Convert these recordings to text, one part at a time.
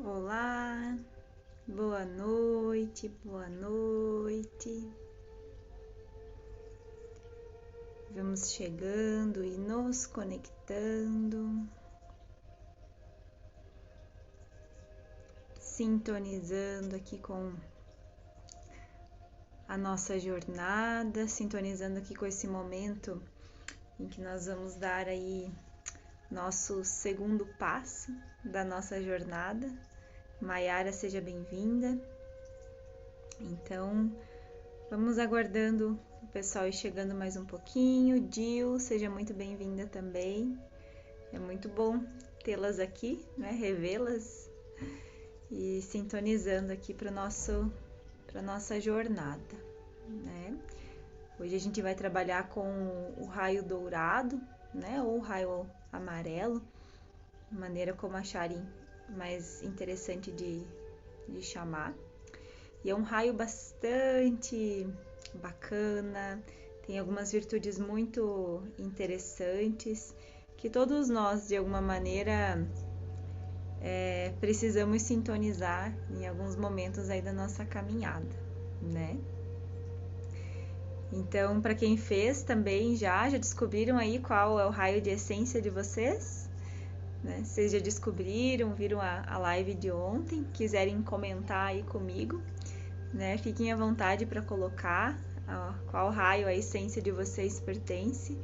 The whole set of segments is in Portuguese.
Olá, boa noite, boa noite. Vamos chegando e nos conectando, sintonizando aqui com a nossa jornada, sintonizando aqui com esse momento em que nós vamos dar aí nosso segundo passo da nossa jornada. Maiara, seja bem-vinda. Então, vamos aguardando o pessoal ir chegando mais um pouquinho. Dil, seja muito bem-vinda também. É muito bom tê-las aqui, né? Revê-las e sintonizando aqui para nossa jornada, né? Hoje a gente vai trabalhar com o raio dourado, né? Ou o raio amarelo, maneira como acharem mais interessante de chamar. E é um raio bastante bacana, tem algumas virtudes muito interessantes que todos nós, de alguma maneira, precisamos sintonizar em alguns momentos aí da nossa caminhada, né? Então, para quem fez também já descobriram aí qual é o raio de essência de vocês? Né? Vocês já descobriram, viram a live de ontem, quiserem comentar aí comigo, né? Fiquem à vontade para colocar qual raio a essência de vocês pertence,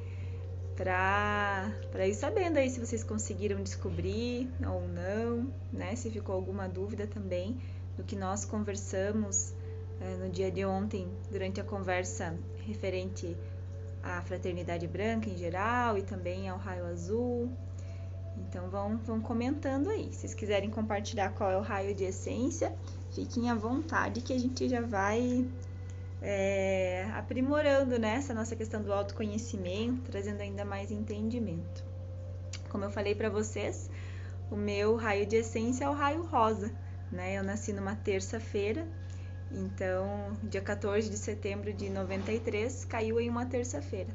para ir sabendo aí se vocês conseguiram descobrir ou não, né? Se ficou alguma dúvida também do que nós conversamos no dia de ontem, durante a conversa referente à fraternidade branca em geral e também ao raio azul. Então vão comentando aí. Se vocês quiserem compartilhar qual é o raio de essência, fiquem à vontade que a gente já vai aprimorando, né, essa nossa questão do autoconhecimento, trazendo ainda mais entendimento. Como eu falei para vocês, o meu raio de essência é o raio rosa, né? Eu nasci numa terça-feira, então dia 14 de setembro de 93 caiu em uma terça-feira.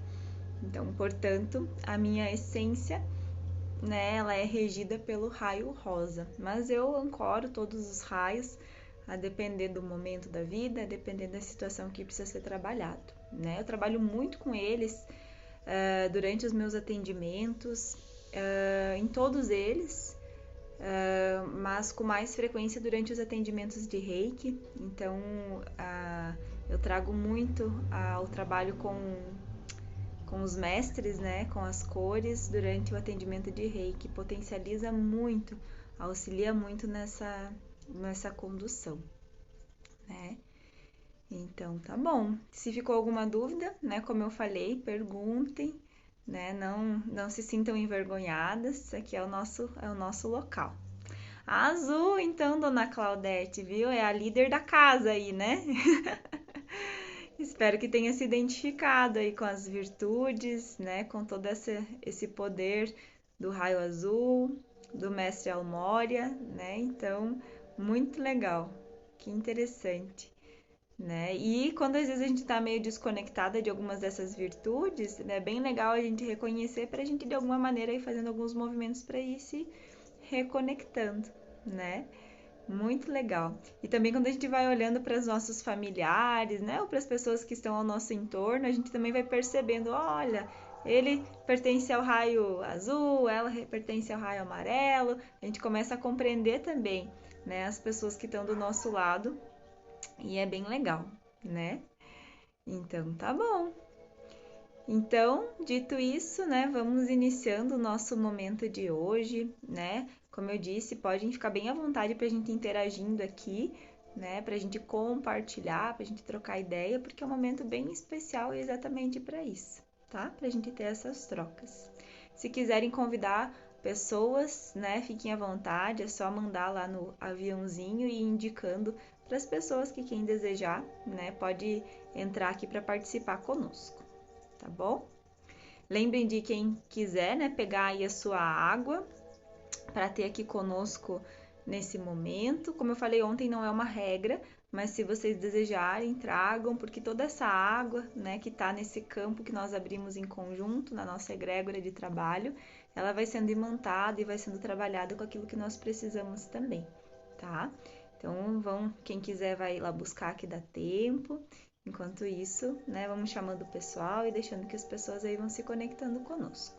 Então, portanto, a minha essência, né, ela é regida pelo raio rosa, mas eu ancoro todos os raios a depender do momento da vida, a depender da situação que precisa ser trabalhado, né? Eu trabalho muito com eles durante os meus atendimentos, em todos eles, mas com mais frequência durante os atendimentos de Reiki. Então, eu trago muito o trabalho com os mestres, né, com as cores durante o atendimento de Reiki, potencializa muito, auxilia muito nessa condução, né? Então, tá bom. Se ficou alguma dúvida, né, como eu falei, perguntem, né? Não se sintam envergonhadas, aqui é o nosso local. A Azul, então, dona Claudete, viu? É a líder da casa aí, né? Espero que tenha se identificado aí com as virtudes, né? Com todo esse poder do raio azul, do mestre Almória, né? Então, muito legal. Que interessante, né? E quando às vezes a gente tá meio desconectada de algumas dessas virtudes, né, é bem legal a gente reconhecer para a gente de alguma maneira ir fazendo alguns movimentos para ir se reconectando, né? Muito legal. E também quando a gente vai olhando para os nossos familiares, né, ou para as pessoas que estão ao nosso entorno, a gente também vai percebendo, olha, ele pertence ao raio azul, ela pertence ao raio amarelo. A gente começa a compreender também, né, as pessoas que estão do nosso lado e é bem legal, né? Então tá bom. Então, dito isso, né, vamos iniciando o nosso momento de hoje, né? Como eu disse, podem ficar bem à vontade para a gente interagindo aqui, né? Para a gente compartilhar, para a gente trocar ideia, porque é um momento bem especial exatamente para isso, tá? Para a gente ter essas trocas. Se quiserem convidar pessoas, né, fiquem à vontade, é só mandar lá no aviãozinho e ir indicando para as pessoas que quem desejar, né, pode entrar aqui para participar conosco, tá bom? Lembrem de quem quiser, né, pegar aí a sua água para ter aqui conosco nesse momento. Como eu falei ontem, não é uma regra, mas se vocês desejarem, tragam, porque toda essa água, né, que está nesse campo que nós abrimos em conjunto, na nossa egrégora de trabalho, ela vai sendo imantada e vai sendo trabalhada com aquilo que nós precisamos também, tá? Então, quem quiser vai lá buscar que dá tempo. Enquanto isso, né, vamos chamando o pessoal e deixando que as pessoas aí vão se conectando conosco.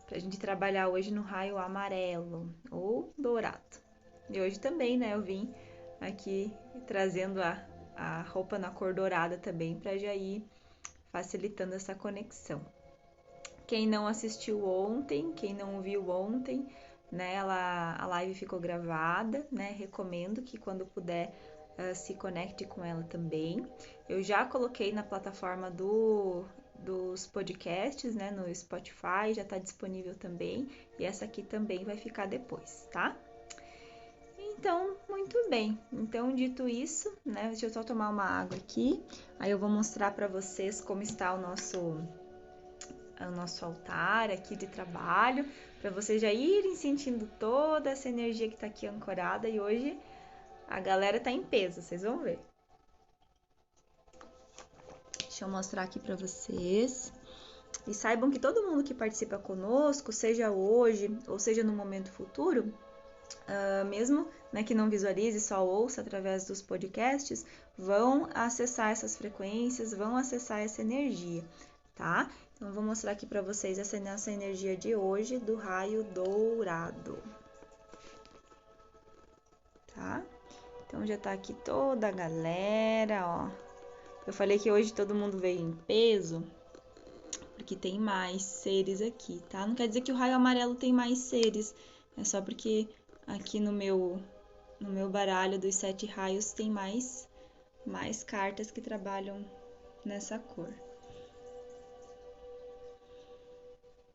Pra gente trabalhar hoje no raio amarelo ou dourado. E hoje também, né, eu vim aqui trazendo a roupa na cor dourada também para já ir facilitando essa conexão. Quem não assistiu ontem, quem não viu ontem, né, a live ficou gravada, né, recomendo que quando puder se conecte com ela também. Eu já coloquei na plataforma dos podcasts, né, no Spotify, já está disponível também, e essa aqui também vai ficar depois, tá? Então, muito bem. Então, dito isso, né, deixa eu só tomar uma água aqui, aí eu vou mostrar para vocês como está o nosso altar aqui de trabalho, para vocês já irem sentindo toda essa energia que está aqui ancorada, e hoje a galera tá em peso, vocês vão ver. Deixa eu mostrar aqui para vocês. E saibam que todo mundo que participa conosco, seja hoje ou seja no momento futuro, mesmo, né, que não visualize, só ouça através dos podcasts, vão acessar essas frequências, vão acessar essa energia, tá? Então, eu vou mostrar aqui para vocês essa energia de hoje do raio dourado, tá? Então, já tá aqui toda a galera, ó. Eu falei que hoje todo mundo veio em peso, porque tem mais seres aqui, tá? Não quer dizer que o raio amarelo tem mais seres, é só porque aqui no meu baralho dos 7 raios tem mais cartas que trabalham nessa cor.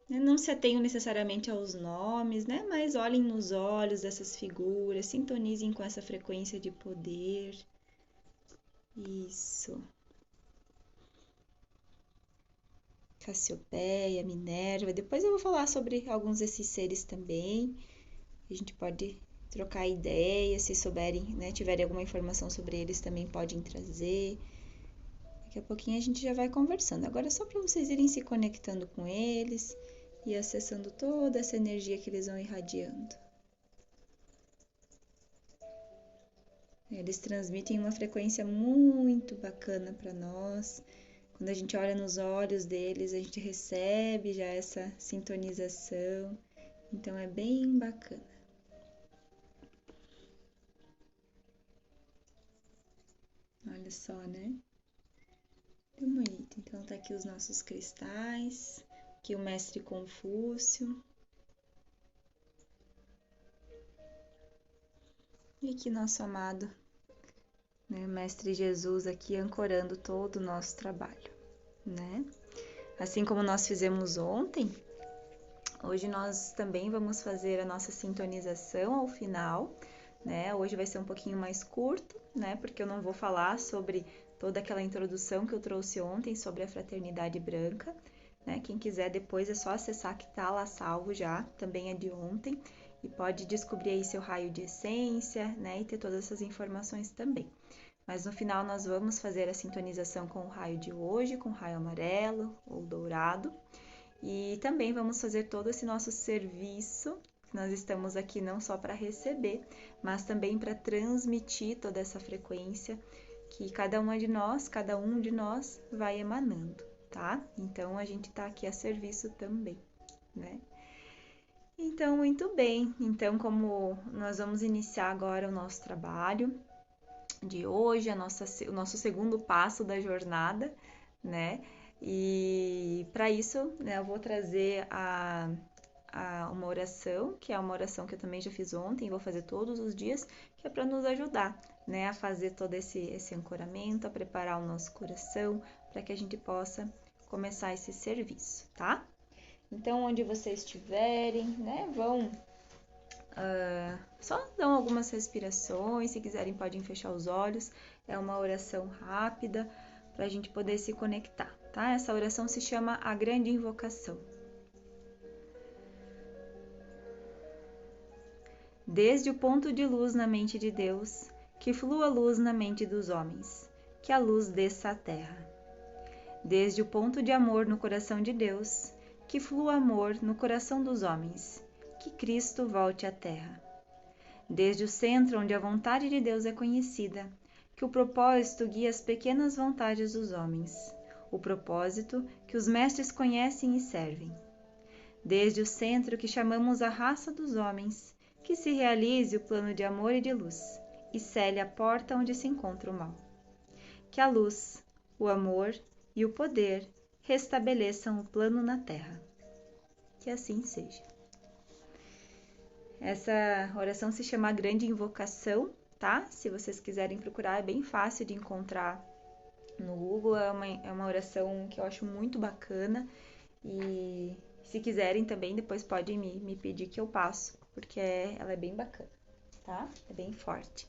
Não se atenham necessariamente aos nomes, né? Mas olhem nos olhos dessas figuras, sintonizem com essa frequência de poder. Isso. Cassiopeia, Minerva. Depois eu vou falar sobre alguns desses seres também. A gente pode trocar ideias, se souberem, né, tiverem alguma informação sobre eles também podem trazer. Daqui a pouquinho a gente já vai conversando. Agora é só para vocês irem se conectando com eles e acessando toda essa energia que eles vão irradiando. Eles transmitem uma frequência muito bacana para nós. Quando a gente olha nos olhos deles, a gente recebe já essa sintonização. Então é bem bacana. Olha só, né? Que bonito. Então tá aqui os nossos cristais, aqui o mestre Confúcio. E aqui nosso amado, né, mestre Jesus aqui ancorando todo o nosso trabalho, né? Assim como nós fizemos ontem, hoje nós também vamos fazer a nossa sintonização ao final, né? Hoje vai ser um pouquinho mais curto, né? Porque eu não vou falar sobre toda aquela introdução que eu trouxe ontem sobre a fraternidade branca, né? Quem quiser depois é só acessar que tá lá salvo já, também é de ontem, e pode descobrir aí seu raio de essência, né? E ter todas essas informações também. Mas no final nós vamos fazer a sintonização com o raio de hoje, com o raio amarelo ou dourado. E também vamos fazer todo esse nosso serviço. Nós estamos aqui não só para receber, mas também para transmitir toda essa frequência que cada um de nós vai emanando, tá? Então a gente está aqui a serviço também, né? Então, muito bem. Então, como nós vamos iniciar agora o nosso trabalho de hoje, o nosso segundo passo da jornada, né? E para isso, né, eu vou trazer uma oração, que é uma oração que eu também já fiz ontem, vou fazer todos os dias, que é para nos ajudar, né, a fazer todo esse ancoramento, a preparar o nosso coração, para que a gente possa começar esse serviço, tá? Então, onde vocês estiverem, né, vão só dão algumas respirações, se quiserem podem fechar os olhos, é uma oração rápida para a gente poder se conectar, tá? Essa oração se chama a Grande Invocação. Desde o ponto de luz na mente de Deus, que flua luz na mente dos homens, que a luz desça à terra. Desde o ponto de amor no coração de Deus, que flua amor no coração dos homens, que Cristo volte à terra. desde o centro onde a vontade de Deus é conhecida, que o propósito guia as pequenas vontades dos homens, o propósito que os mestres conhecem e servem. Desde o centro que chamamos a raça dos homens, que se realize o plano de amor e de luz, e cele a porta onde se encontra o mal. Que a luz, o amor e o poder restabeleçam o plano na terra. Que assim seja. Essa oração se chama Grande Invocação, tá? Se vocês quiserem procurar, é bem fácil de encontrar no Google. É uma oração que eu acho muito bacana. E se quiserem também, depois podem me pedir que eu passo, porque ela é bem bacana, tá? É bem forte.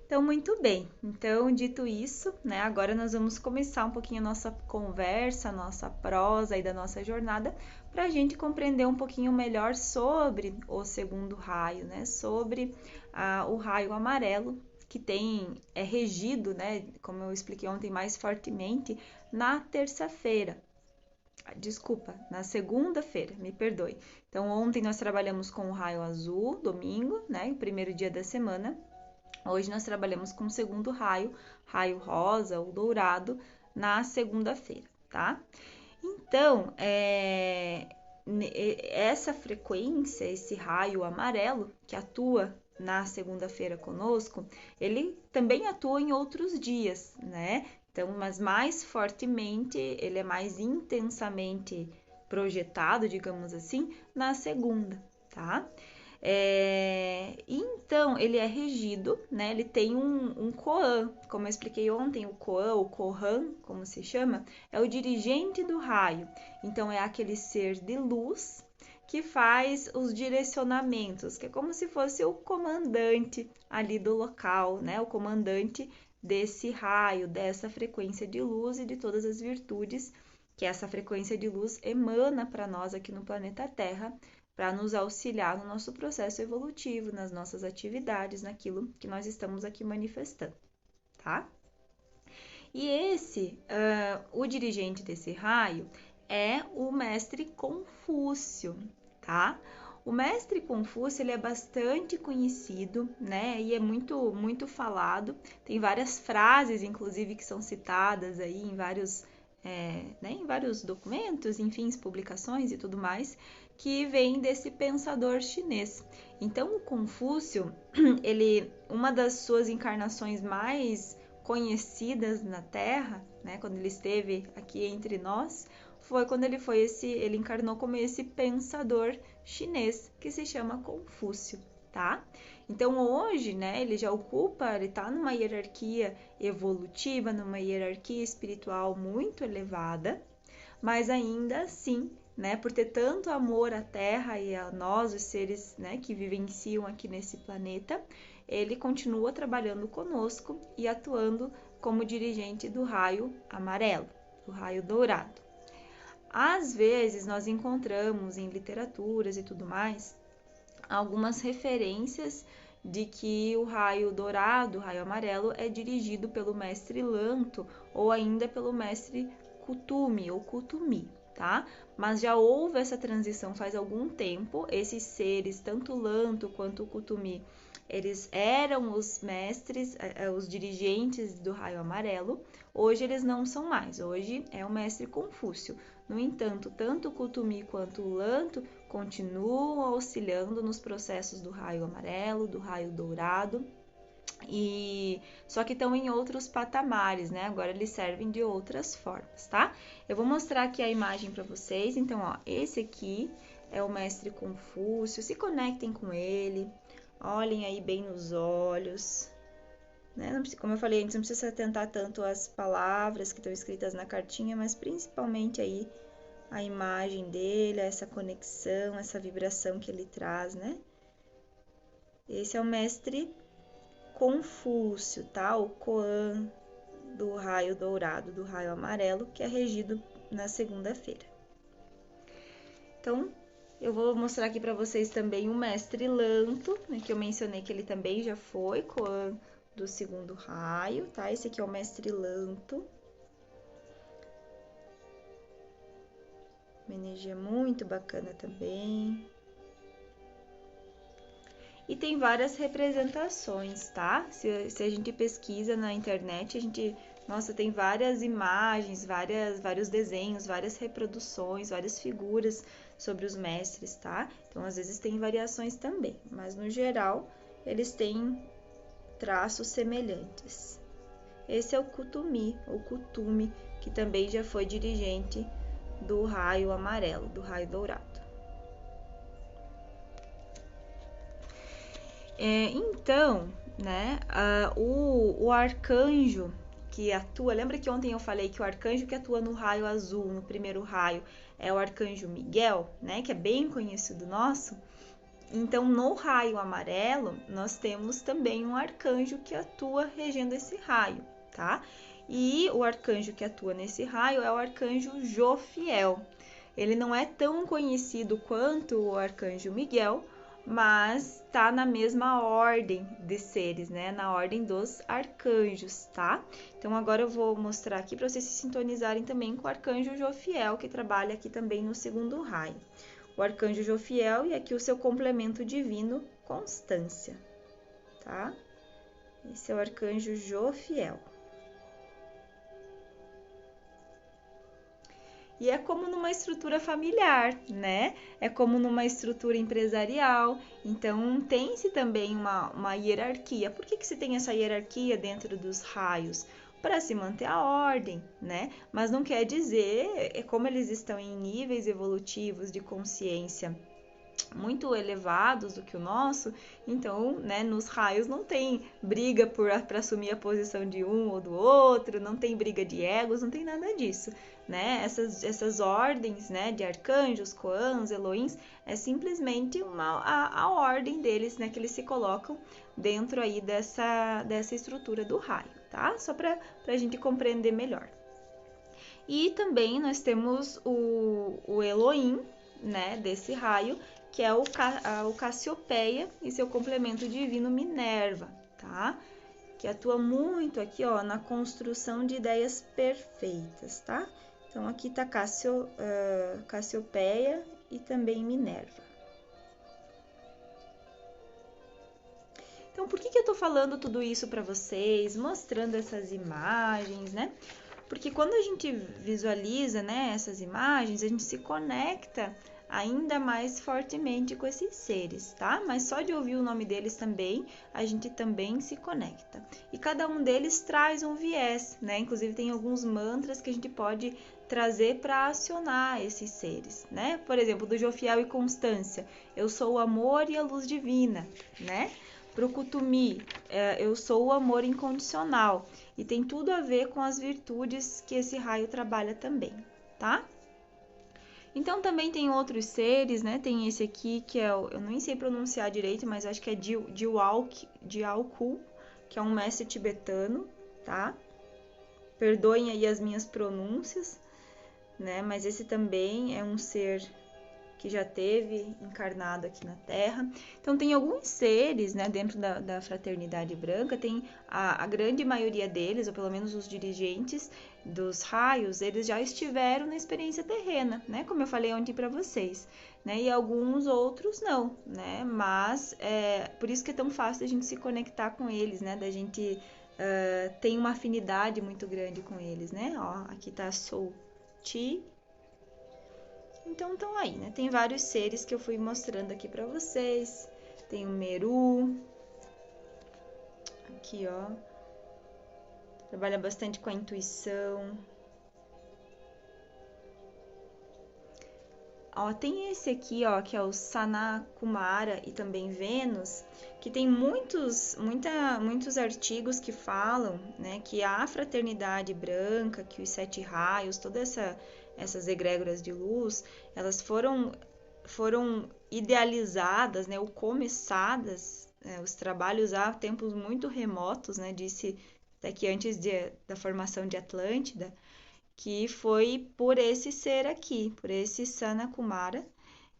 Então, muito bem. Então, dito isso, né, agora nós vamos começar um pouquinho a nossa conversa, a nossa prosa aí da nossa jornada, para a gente compreender um pouquinho melhor sobre o segundo raio, né, sobre o raio amarelo, que é regido, né, como eu expliquei ontem mais fortemente, na terça-feira. Desculpa, na segunda-feira, me perdoe. Então, ontem nós trabalhamos com o raio azul, domingo, né, o primeiro dia da semana. Hoje nós trabalhamos com o segundo raio, raio rosa ou dourado, na segunda-feira, tá? Então, essa frequência, esse raio amarelo que atua na segunda-feira conosco, ele também atua em outros dias, né? Então, mas mais fortemente, ele é mais intensamente projetado, digamos assim, na segunda, tá? Então, ele é regido, né? Ele tem um Koan, como eu expliquei ontem, o Koan, o Kohan, como se chama, é o dirigente do raio. Então, é aquele ser de luz que faz os direcionamentos, que é como se fosse o comandante ali do local, né? O comandante desse raio, dessa frequência de luz e de todas as virtudes que essa frequência de luz emana para nós aqui no planeta Terra, para nos auxiliar no nosso processo evolutivo, nas nossas atividades, naquilo que nós estamos aqui manifestando, tá? E o dirigente desse raio é o mestre Confúcio, tá? O mestre Confúcio, ele é bastante conhecido, né? E é muito falado. Tem várias frases, inclusive, que são citadas aí em em vários documentos, enfim, publicações e tudo mais, que vem desse pensador chinês. Então, o Confúcio, uma das suas encarnações mais conhecidas na Terra, né, quando ele esteve aqui entre nós, foi quando ele encarnou como esse pensador chinês que se chama Confúcio, tá? Então hoje, né, ele está numa hierarquia evolutiva, numa hierarquia espiritual muito elevada, mas ainda assim, né, por ter tanto amor à Terra e a nós, os seres, né, que vivenciam aqui nesse planeta, ele continua trabalhando conosco e atuando como dirigente do raio amarelo, do raio dourado. Às vezes nós encontramos em literaturas e tudo mais algumas referências de que o raio dourado, o raio amarelo, é dirigido pelo mestre Lanto ou ainda pelo mestre Kutumi ou Kutumi, tá? Mas já houve essa transição faz algum tempo. Esses seres, tanto Lanto quanto Kutumi, eles eram os mestres, os dirigentes do raio amarelo. Hoje eles não são mais. Hoje é o mestre Confúcio. No entanto, tanto o Kutumi quanto o Lanto continuam auxiliando nos processos do raio amarelo, do raio dourado, e só que estão em outros patamares, né? Agora eles servem de outras formas, tá? Eu vou mostrar aqui a imagem para vocês. Então, ó, esse aqui é o mestre Confúcio. Se conectem com ele, olhem aí bem nos olhos, né? Como eu falei antes, não precisa se atentar tanto às palavras que estão escritas na cartinha, mas principalmente aí a imagem dele, essa conexão, essa vibração que ele traz, né? Esse é o mestre Confúcio, tá? O Koan do raio dourado, do raio amarelo, que é regido na segunda-feira. Então, eu vou mostrar aqui para vocês também o mestre Lanto, né, que eu mencionei que ele também já foi Koan do segundo raio, tá? Esse aqui é o mestre Lanto. Uma energia muito bacana também. e tem várias representações, tá? Se a gente pesquisa na internet, nossa, tem várias imagens, vários desenhos, várias reproduções, várias figuras sobre os mestres, tá? Então, às vezes tem variações também, mas no geral, eles têm traços semelhantes. Esse é o Kutumi, ou Kutume, que também já foi dirigente do raio amarelo, do raio dourado. Então, né, o arcanjo que atua, lembra que ontem eu falei que o arcanjo que atua no raio azul, no primeiro raio, é o arcanjo Miguel, né, que é bem conhecido nosso? Então, no raio amarelo, nós temos também um arcanjo que atua regendo esse raio, tá? E o arcanjo que atua nesse raio é o arcanjo Jofiel. Ele não é tão conhecido quanto o arcanjo Miguel, mas tá na mesma ordem de seres, né? Na ordem dos arcanjos, tá? Então agora eu vou mostrar aqui para vocês se sintonizarem também com o arcanjo Jofiel, que trabalha aqui também no segundo raio. O arcanjo Jofiel e aqui o seu complemento divino, Constância, tá? Esse é o arcanjo Jofiel. E é como numa estrutura familiar, né? É como numa estrutura empresarial. Então, tem-se também uma hierarquia. Por que se tem essa hierarquia dentro dos raios? Para se manter a ordem, né? Mas não quer dizer, como eles estão em níveis evolutivos de consciência muito elevados do que o nosso, então, né, nos raios não tem briga para assumir a posição de um ou do outro, não tem briga de egos, não tem nada disso, né? Essas ordens, né, de arcanjos, Koans, Elohims, é simplesmente a ordem deles, né, que eles se colocam dentro aí dessa estrutura do raio, tá? Só para a gente compreender melhor. E também nós temos o Elohim, né, desse raio, que é o Cassiopeia e seu complemento divino Minerva, tá? Que atua muito aqui, ó, na construção de ideias perfeitas, tá? Então, aqui tá Cassiopeia e também Minerva. Então, por que eu tô falando tudo isso para vocês, mostrando essas imagens, né? Porque quando a gente visualiza, né, essas imagens, a gente se conecta ainda mais fortemente com esses seres, tá? Mas só de ouvir o nome deles também, a gente também se conecta. E cada um deles traz um viés, né? Inclusive tem alguns mantras que a gente pode trazer para acionar esses seres, né? Por exemplo, do Jofiel e Constância, eu sou o amor e a luz divina, né? Pro Kutumi, eu sou o amor incondicional. E tem tudo a ver com as virtudes que esse raio trabalha também, tá? Então também tem outros seres, né? Tem esse aqui que é, eu nem sei pronunciar direito, mas acho que é Dialku, que é um mestre tibetano, tá? Perdoem aí as minhas pronúncias, né? Mas esse também é um ser que já teve encarnado aqui na Terra. Então tem alguns seres, né, dentro da fraternidade branca, tem a grande maioria deles, ou pelo menos os dirigentes dos raios, eles já estiveram na experiência terrena, né, como eu falei ontem para vocês, né, e alguns outros não, né, mas por isso que é tão fácil a gente se conectar com eles, né, da gente tem uma afinidade muito grande com eles, né, ó, aqui tá Soul Chi. Então estão aí, né? Tem vários seres que eu fui mostrando aqui para vocês. Tem o Meru. Aqui, ó. Trabalha bastante com a intuição. Ó, tem esse aqui, ó, que é o Sanakumara e também Vênus, que tem muitos artigos que falam, né, que a fraternidade branca, que os 7 raios, todas essas egrégoras de luz, elas foram idealizadas, né, ou começadas, os trabalhos há tempos muito remotos, né, disse daqui antes da formação de Atlântida, que foi por esse ser aqui, por esse Sanakumara,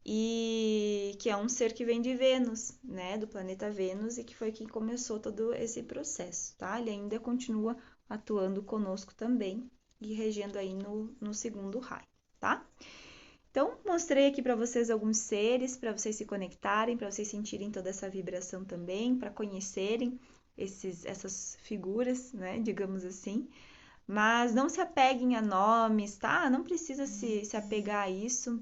e que é um ser que vem de Vênus, né, do planeta Vênus, e que foi quem começou todo esse processo, tá? Ele ainda continua atuando conosco também e regendo aí no segundo raio, tá? Então, mostrei aqui para vocês alguns seres, para vocês se conectarem, para vocês sentirem toda essa vibração também, para conhecerem essas figuras, né, digamos assim. Mas não se apeguem a nomes, tá? Não precisa se apegar a isso,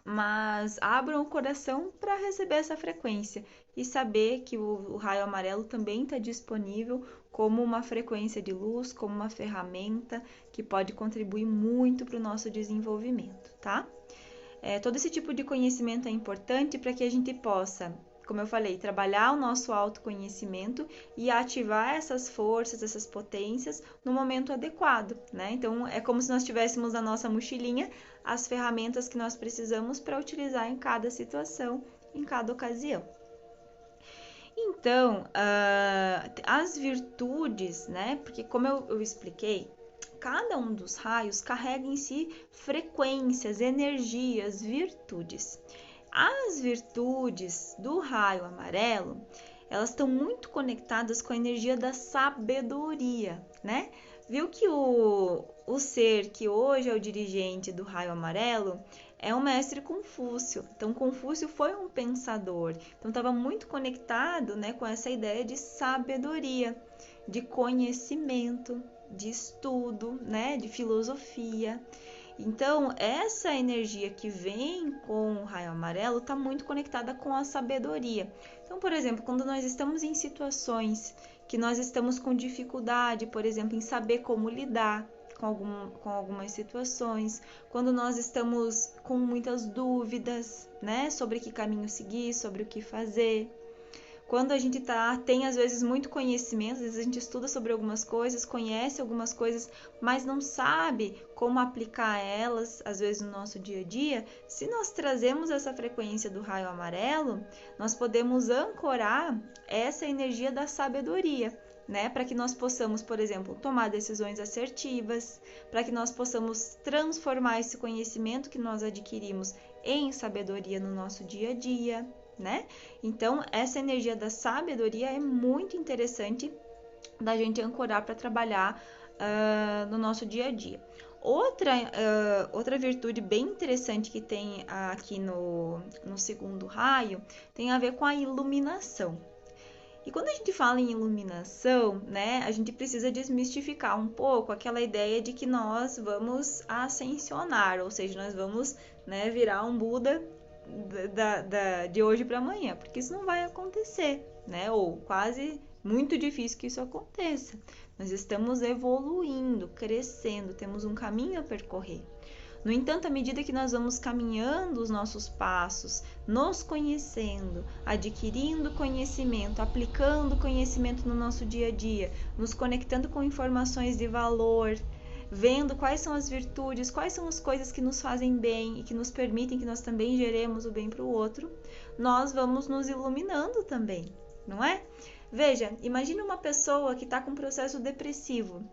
mas abram o coração para receber essa frequência e saber que o raio amarelo também está disponível como uma frequência de luz, como uma ferramenta que pode contribuir muito para o nosso desenvolvimento, tá? Todo esse tipo de conhecimento é importante para que a gente possa, como eu falei, trabalhar o nosso autoconhecimento e ativar essas forças, essas potências no momento adequado, né? Então, é como se nós tivéssemos na nossa mochilinha as ferramentas que nós precisamos para utilizar em cada situação, em cada ocasião. Então, as virtudes, né? Porque como eu expliquei, cada um dos raios carrega em si frequências, energias, virtudes. As virtudes do raio amarelo, elas estão muito conectadas com a energia da sabedoria, né? Viu que o ser que hoje é o dirigente do raio amarelo é o mestre Confúcio. Então, Confúcio foi um pensador. Então, estava muito conectado, né, com essa ideia de sabedoria, de conhecimento, de estudo, né, de filosofia. Então, essa energia que vem com o raio amarelo está muito conectada com a sabedoria. Então, por exemplo, quando nós estamos em situações que nós estamos com dificuldade, por exemplo, em saber como lidar com algumas situações, quando nós estamos com muitas dúvidas, né, sobre que caminho seguir, sobre o que fazer. Quando a gente tem às vezes muito conhecimento, às vezes a gente estuda sobre algumas coisas, conhece algumas coisas, mas não sabe como aplicar elas, às vezes no nosso dia a dia. Se nós trazemos essa frequência do raio amarelo, nós podemos ancorar essa energia da sabedoria, né? Para que nós possamos, por exemplo, tomar decisões assertivas, para que nós possamos transformar esse conhecimento que nós adquirimos em sabedoria no nosso dia a dia, né? Então, essa energia da sabedoria é muito interessante da gente ancorar para trabalhar no nosso dia a dia. Outra virtude bem interessante que tem aqui no segundo raio tem a ver com a iluminação. E quando a gente fala em iluminação, né, a gente precisa desmistificar um pouco aquela ideia de que nós vamos ascensionar, ou seja, nós vamos, né, virar um Buda de hoje para amanhã, porque isso não vai acontecer, né? Ou quase muito difícil que isso aconteça. Nós estamos evoluindo, crescendo, temos um caminho a percorrer. No entanto, à medida que nós vamos caminhando os nossos passos, nos conhecendo, adquirindo conhecimento, aplicando conhecimento no nosso dia a dia, nos conectando com informações de valor, vendo quais são as virtudes, quais são as coisas que nos fazem bem e que nos permitem que nós também geremos o bem para o outro, nós vamos nos iluminando também, não é? Veja, imagine uma pessoa que está com um processo depressivo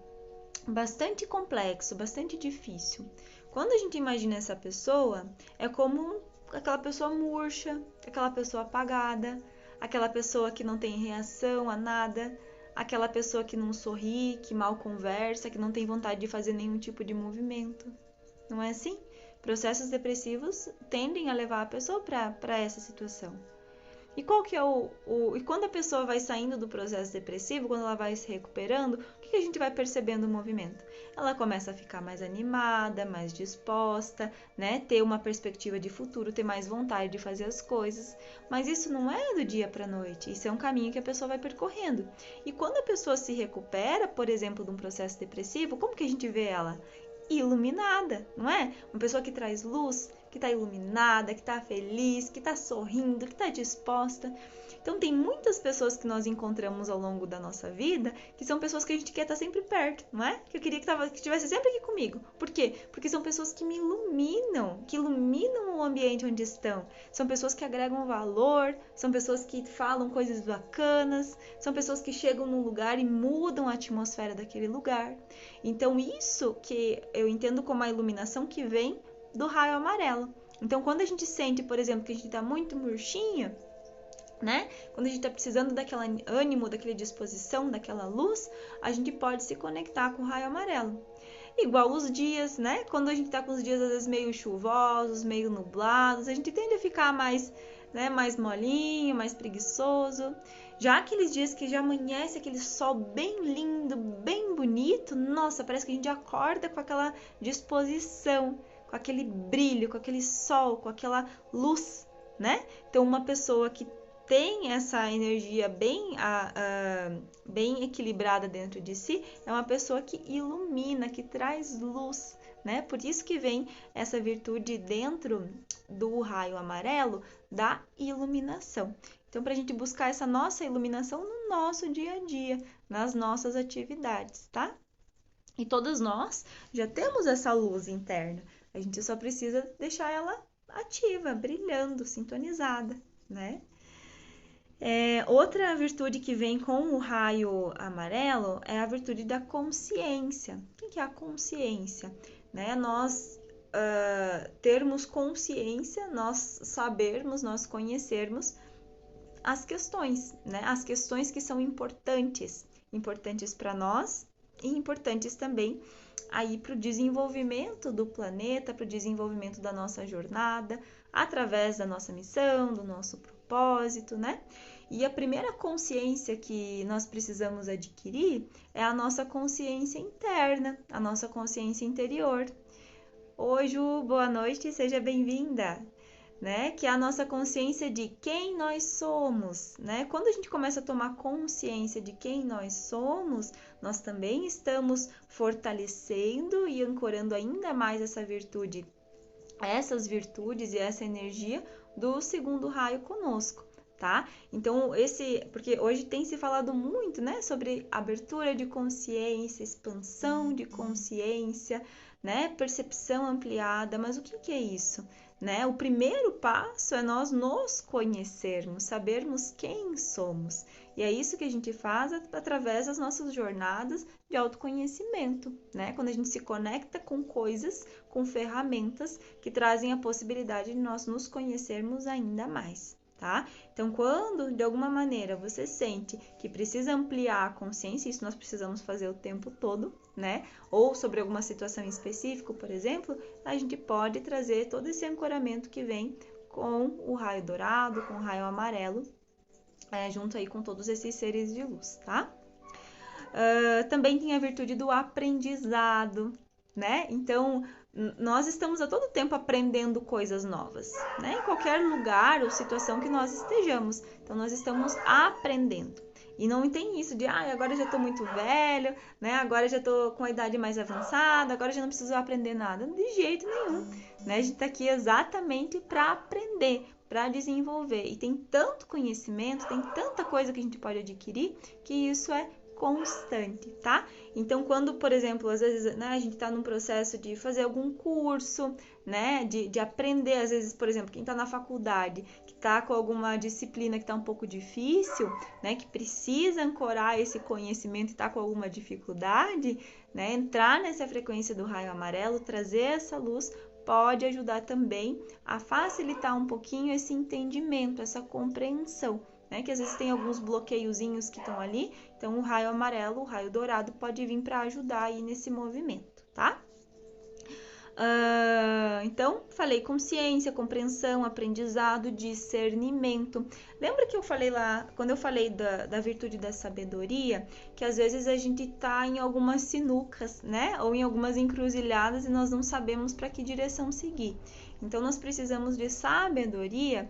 bastante complexo, bastante difícil. Quando a gente imagina essa pessoa, é como aquela pessoa murcha, aquela pessoa apagada, aquela pessoa que não tem reação a nada, aquela pessoa que não sorri, que mal conversa, que não tem vontade de fazer nenhum tipo de movimento. Não é assim? Processos depressivos tendem a levar a pessoa para essa situação. E qual que é e quando a pessoa vai saindo do processo depressivo, quando ela vai se recuperando, o que a gente vai percebendo no movimento? Ela começa a ficar mais animada, mais disposta, né? Ter uma perspectiva de futuro, ter mais vontade de fazer as coisas. Mas isso não é do dia para a noite, isso é um caminho que a pessoa vai percorrendo. E quando a pessoa se recupera, por exemplo, de um processo depressivo, como que a gente vê ela? Iluminada, não é? Uma pessoa que traz luz, que está iluminada, que está feliz, que está sorrindo, que está disposta. Então, tem muitas pessoas que nós encontramos ao longo da nossa vida que são pessoas que a gente quer estar sempre perto, não é? Que eu queria que estivesse sempre aqui comigo. Por quê? Porque são pessoas que me iluminam, que iluminam o ambiente onde estão. São pessoas que agregam valor, são pessoas que falam coisas bacanas, são pessoas que chegam num lugar e mudam a atmosfera daquele lugar. Então, isso que eu entendo como a iluminação que vem do raio amarelo. Então, quando a gente sente, por exemplo, que a gente está muito murchinho, né? Quando a gente está precisando daquele ânimo, daquela disposição, daquela luz, a gente pode se conectar com o raio amarelo. Igual os dias, né? Quando a gente tá com os dias às vezes meio chuvosos, meio nublados, a gente tende a ficar mais, né, mais molinho, mais preguiçoso. Já aqueles dias que já amanhece aquele sol bem lindo, bem bonito, nossa, parece que a gente acorda com aquela disposição, com aquele brilho, com aquele sol, com aquela luz, né? Então, uma pessoa que tem essa energia bem equilibrada dentro de si, é uma pessoa que ilumina, que traz luz, né? Por isso que vem essa virtude dentro do raio amarelo da iluminação. Então, para a gente buscar essa nossa iluminação no nosso dia a dia, nas nossas atividades, tá? E todos nós já temos essa luz interna, a gente só precisa deixar ela ativa, brilhando, sintonizada, né? Outra virtude que vem com o raio amarelo é a virtude da consciência. O que é a consciência? Né? Nós termos consciência, nós sabermos, nós conhecermos as questões, né? As questões que são importantes para nós e importantes também aí para o desenvolvimento do planeta, para o desenvolvimento da nossa jornada, através da nossa missão, do nosso propósito, né? E a primeira consciência que nós precisamos adquirir é a nossa consciência interna, a nossa consciência interior. Oi, Ju, boa noite, seja bem-vinda. Né? Que é a nossa consciência de quem nós somos, né? Quando a gente começa a tomar consciência de quem nós somos, nós também estamos fortalecendo e ancorando ainda mais essa virtude, essas virtudes e essa energia do segundo raio conosco, tá? Então, porque hoje tem se falado muito, né, sobre abertura de consciência, expansão de consciência, né, percepção ampliada, mas o que é isso? Né? O primeiro passo é nós nos conhecermos, sabermos quem somos. E é isso que a gente faz através das nossas jornadas de autoconhecimento, né? Quando a gente se conecta com coisas, com ferramentas que trazem a possibilidade de nós nos conhecermos ainda mais. Tá? Então, quando de alguma maneira você sente que precisa ampliar a consciência, isso nós precisamos fazer o tempo todo, né? Ou sobre alguma situação em específico, por exemplo, a gente pode trazer todo esse ancoramento que vem com o raio dourado, com o raio amarelo, junto aí com todos esses seres de luz, tá? Também tem a virtude do aprendizado, né? Então, nós estamos a todo tempo aprendendo coisas novas, né? Em qualquer lugar ou situação que nós estejamos. Então, nós estamos aprendendo. E não tem isso de, agora já tô muito velho, né? Agora já tô com a idade mais avançada, agora já não preciso aprender nada. De jeito nenhum, né? A gente tá aqui exatamente para aprender, para desenvolver. E tem tanto conhecimento, tem tanta coisa que a gente pode adquirir, que isso é constante, tá? Então, quando, por exemplo, às vezes, né, a gente tá num processo de fazer algum curso, né, de aprender, às vezes, por exemplo, quem tá na faculdade, que tá com alguma disciplina que tá um pouco difícil, né, que precisa ancorar esse conhecimento e tá com alguma dificuldade, né, entrar nessa frequência do raio amarelo, trazer essa luz, pode ajudar também a facilitar um pouquinho esse entendimento, essa compreensão, né? Que às vezes tem alguns bloqueiozinhos que estão ali, então o raio amarelo, o raio dourado pode vir para ajudar aí nesse movimento, tá? Então, falei consciência, compreensão, aprendizado, discernimento. Lembra que eu falei lá, quando eu falei da virtude da sabedoria, que às vezes a gente tá em algumas sinucas, né? Ou em algumas encruzilhadas e nós não sabemos para que direção seguir. Então, nós precisamos de sabedoria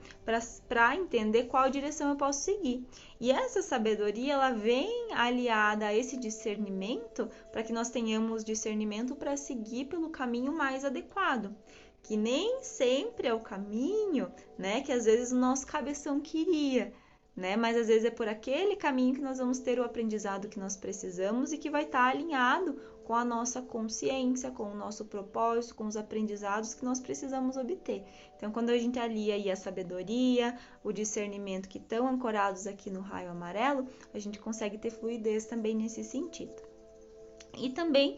para entender qual direção eu posso seguir. E essa sabedoria, ela vem aliada a esse discernimento, para que nós tenhamos discernimento para seguir pelo caminho mais adequado. Que nem sempre é o caminho, né, que às vezes o nosso cabeção queria, né? Mas às vezes é por aquele caminho que nós vamos ter o aprendizado que nós precisamos e que vai estar alinhado com a nossa consciência, com o nosso propósito, com os aprendizados que nós precisamos obter. Então, quando a gente alia aí a sabedoria, o discernimento que estão ancorados aqui no raio amarelo, a gente consegue ter fluidez também nesse sentido. E também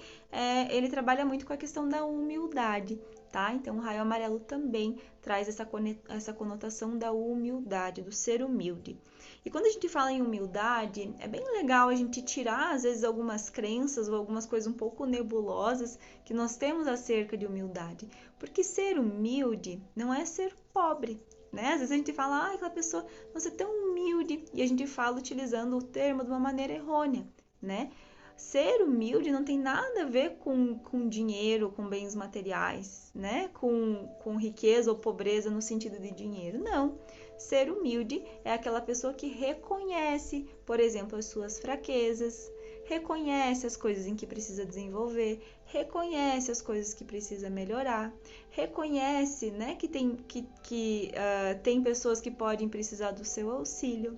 ele trabalha muito com a questão da humildade, tá? Então, o raio amarelo também traz essa conotação da humildade, do ser humilde. E quando a gente fala em humildade, é bem legal a gente tirar, às vezes, algumas crenças ou algumas coisas um pouco nebulosas que nós temos acerca de humildade. Porque ser humilde não é ser pobre, né? Às vezes a gente fala, aquela pessoa, você é tão humilde, e a gente fala utilizando o termo de uma maneira errônea, né? Ser humilde não tem nada a ver com dinheiro, com bens materiais, né? Com riqueza ou pobreza no sentido de dinheiro. Não. Ser humilde é aquela pessoa que reconhece, por exemplo, as suas fraquezas, reconhece as coisas em que precisa desenvolver, reconhece as coisas que precisa melhorar, reconhece, né, que tem pessoas que podem precisar do seu auxílio.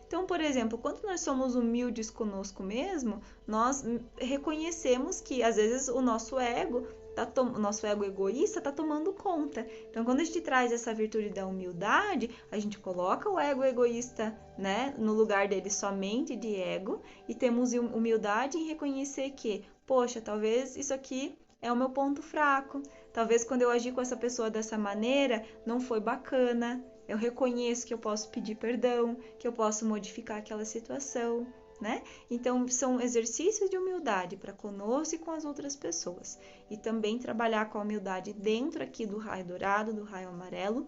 Então, por exemplo, quando nós somos humildes conosco mesmo, nós reconhecemos que às vezes o nosso ego egoísta está tomando conta. Então, quando a gente traz essa virtude da humildade, a gente coloca o ego egoísta, né, no lugar dele somente de ego, e temos humildade em reconhecer que, poxa, talvez isso aqui é o meu ponto fraco. Talvez quando eu agi com essa pessoa dessa maneira, não foi bacana. Eu reconheço que eu posso pedir perdão, que eu posso modificar aquela situação, né? Então, são exercícios de humildade para conosco e com as outras pessoas. E também trabalhar com a humildade dentro aqui do raio dourado, do raio amarelo,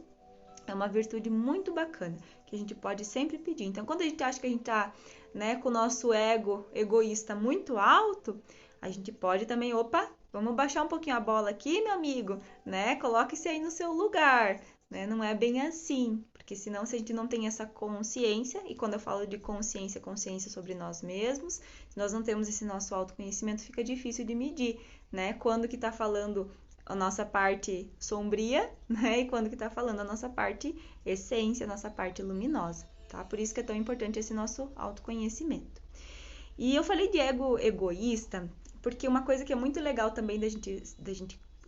é uma virtude muito bacana, que a gente pode sempre pedir. Então, quando a gente acha que a gente está, né, com o nosso ego egoísta muito alto, a gente pode também, vamos baixar um pouquinho a bola aqui, meu amigo, né? Coloque-se aí no seu lugar, né? Não é bem assim, porque senão se a gente não tem essa consciência, e quando eu falo de consciência, consciência sobre nós mesmos, se nós não temos esse nosso autoconhecimento, fica difícil de medir, né? Quando que tá falando a nossa parte sombria, né? E quando que tá falando a nossa parte essência, a nossa parte luminosa, tá? Por isso que é tão importante esse nosso autoconhecimento. E eu falei de ego egoísta, porque uma coisa que é muito legal também da gente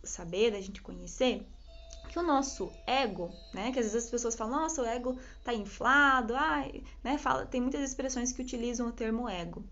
saber, da gente conhecer, que o nosso ego, né, que às vezes as pessoas falam, nossa, o ego tá inflado, né, tem muitas expressões que utilizam o termo ego.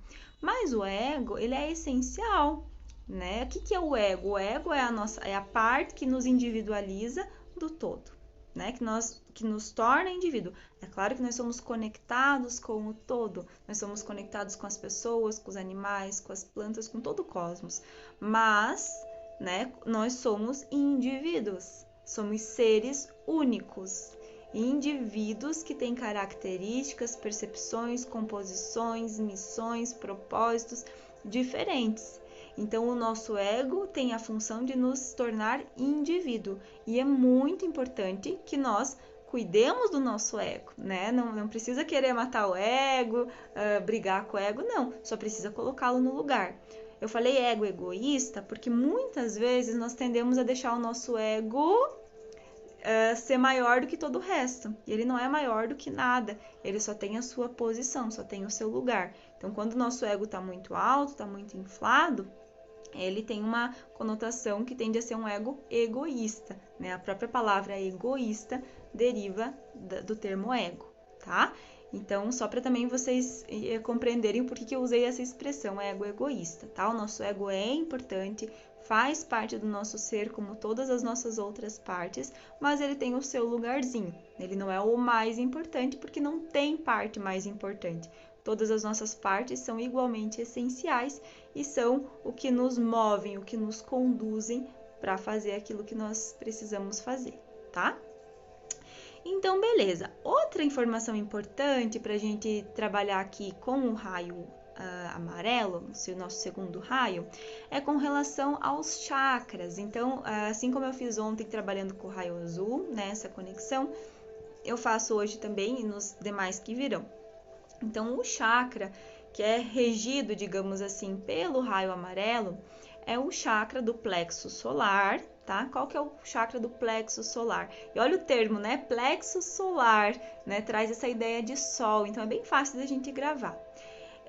Mas o ego, ele é essencial, né? O que é o ego? O ego é a parte que nos individualiza do todo, né? Que nos torna indivíduo. É claro que nós somos conectados com o todo, nós somos conectados com as pessoas, com os animais, com as plantas, com todo o cosmos. Mas, né, nós somos indivíduos. Somos seres únicos, indivíduos que têm características, percepções, composições, missões, propósitos diferentes. Então, o nosso ego tem a função de nos tornar indivíduo e é muito importante que nós cuidemos do nosso ego, né? Não precisa querer matar o ego, brigar com o ego, não. Só precisa colocá-lo no lugar. Eu falei ego egoísta porque muitas vezes nós tendemos a deixar o nosso ego ser maior do que todo o resto. E ele não é maior do que nada. Ele só tem a sua posição, só tem o seu lugar. Então, quando o nosso ego está muito alto, está muito inflado, ele tem uma conotação que tende a ser um ego egoísta, né? A própria palavra egoísta deriva do termo ego, tá? Então, só para também vocês compreenderem por que eu usei essa expressão ego egoísta, tá? O nosso ego é importante, faz parte do nosso ser como todas as nossas outras partes, mas ele tem o seu lugarzinho. Ele não é o mais importante porque não tem parte mais importante. Todas as nossas partes são igualmente essenciais e são o que nos movem, o que nos conduzem para fazer aquilo que nós precisamos fazer, tá? Então, beleza. Outra informação importante para a gente trabalhar aqui com o raio amarelo, o nosso segundo raio, é com relação aos chakras. Então, assim como eu fiz ontem trabalhando com o raio azul, né, essa conexão, eu faço hoje também e nos demais que virão. Então, o chakra que é regido, digamos assim, pelo raio amarelo, é o chakra do plexo solar, tá? Qual que é o chakra do plexo solar? E olha o termo, né? Plexo solar, né? Traz essa ideia de sol, então é bem fácil da gente gravar.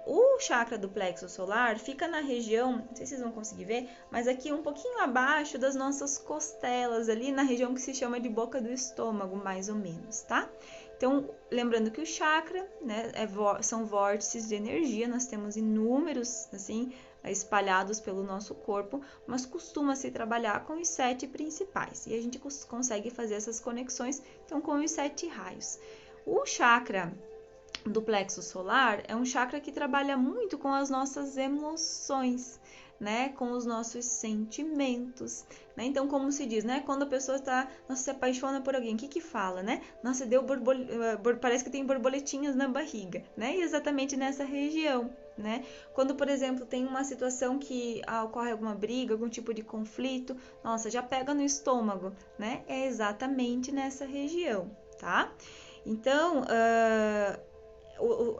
O chakra do plexo solar fica na região, não sei se vocês vão conseguir ver, mas aqui um pouquinho abaixo das nossas costelas, ali na região que se chama de boca do estômago, mais ou menos, tá? Então, lembrando que o chakra, né, são vórtices de energia, nós temos inúmeros, assim, espalhados pelo nosso corpo, mas costuma se trabalhar com os 7 principais. E a gente consegue fazer essas conexões, então, com os 7 raios. O chakra do plexo solar é um chakra que trabalha muito com as nossas emoções, né, com os nossos sentimentos, né? Então, como se diz, né, quando a pessoa se apaixona por alguém, o que fala, né? Nossa, parece que tem borboletinhas na barriga, né? E exatamente nessa região, né? Quando, por exemplo, tem uma situação que ocorre alguma briga, algum tipo de conflito, nossa, já pega no estômago, né? É exatamente nessa região, tá? Então,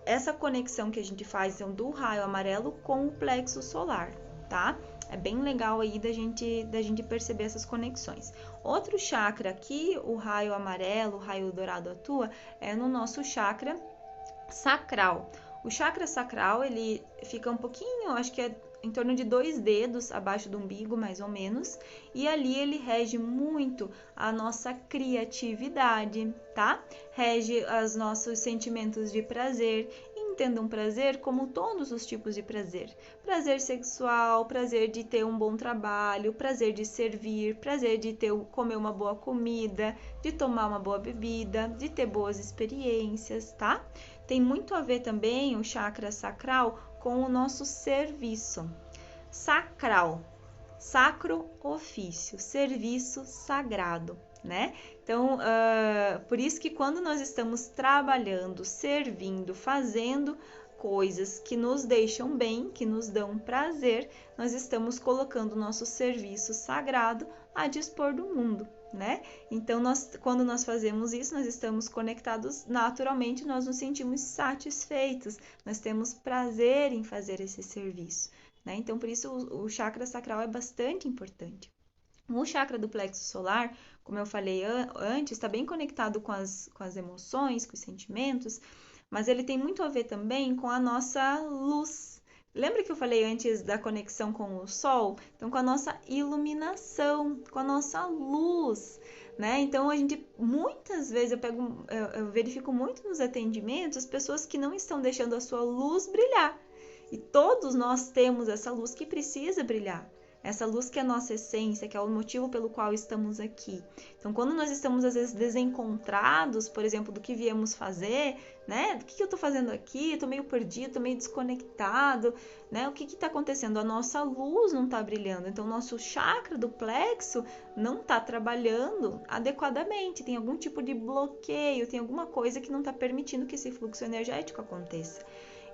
essa conexão que a gente faz então, do raio amarelo com o plexo solar, tá? É bem legal aí da gente perceber essas conexões. Outro chakra que o raio amarelo, o raio dourado atua, é no nosso chakra sacral. O chakra sacral, ele fica um pouquinho, acho que é em torno de 2 dedos abaixo do umbigo, mais ou menos, e ali ele rege muito a nossa criatividade, tá? Rege os nossos sentimentos de prazer. Entendam prazer como todos os tipos de prazer. Prazer sexual, prazer de ter um bom trabalho, prazer de servir, prazer de comer uma boa comida, de tomar uma boa bebida, de ter boas experiências, tá? Tem muito a ver também o chakra sacral com o nosso serviço. Sacral, sacro ofício, serviço sagrado, né? Então, por isso que quando nós estamos trabalhando, servindo, fazendo coisas que nos deixam bem, que nos dão prazer, nós estamos colocando o nosso serviço sagrado a dispor do mundo, né? Então, quando nós fazemos isso, nós estamos conectados naturalmente, nós nos sentimos satisfeitos, nós temos prazer em fazer esse serviço, né? Então, por isso, o chakra sacral é bastante importante. O chakra do plexo solar, como eu falei antes, está bem conectado com as emoções, com os sentimentos, mas ele tem muito a ver também com a nossa luz. Lembra que eu falei antes da conexão com o sol? Então, com a nossa iluminação, com a nossa luz, né? Então, muitas vezes, eu verifico muito nos atendimentos as pessoas que não estão deixando a sua luz brilhar. E todos nós temos essa luz que precisa brilhar. Essa luz que é a nossa essência, que é o motivo pelo qual estamos aqui. Então, quando nós estamos, às vezes, desencontrados, por exemplo, do que viemos fazer, né? O que eu estou fazendo aqui? Eu tô meio perdido, tô meio desconectado, né? O que está acontecendo? A nossa luz não está brilhando. Então, o nosso chakra do plexo não está trabalhando adequadamente. Tem algum tipo de bloqueio, tem alguma coisa que não está permitindo que esse fluxo energético aconteça.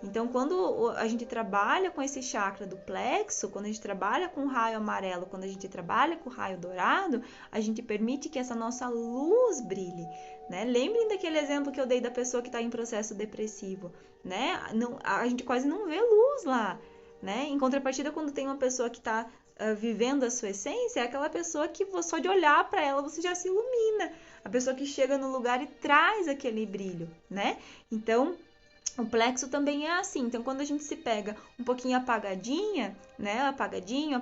Então, quando a gente trabalha com esse chakra do plexo, quando a gente trabalha com o raio amarelo, quando a gente trabalha com o raio dourado, a gente permite que essa nossa luz brilhe, né? Lembrem daquele exemplo que eu dei da pessoa que está em processo depressivo, né? A gente quase não vê luz lá, né? Em contrapartida, quando tem uma pessoa que está vivendo a sua essência, é aquela pessoa que só de olhar para ela você já se ilumina. A pessoa que chega no lugar e traz aquele brilho, né? Então, o plexo também é assim. Então, quando a gente se pega um pouquinho apagadinha, né? Apagadinho,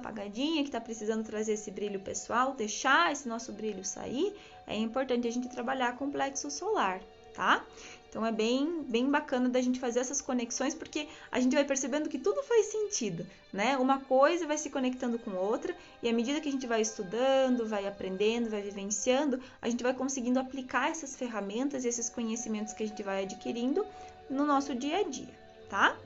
que tá precisando trazer esse brilho pessoal, deixar esse nosso brilho sair, é importante a gente trabalhar com o plexo solar, tá? Então, é bem bacana da gente fazer essas conexões, porque a gente vai percebendo que tudo faz sentido, né? Uma coisa vai se conectando com outra, e à medida que a gente vai estudando, vai aprendendo, vai vivenciando, a gente vai conseguindo aplicar essas ferramentas e esses conhecimentos que a gente vai adquirindo no nosso dia a dia, tá?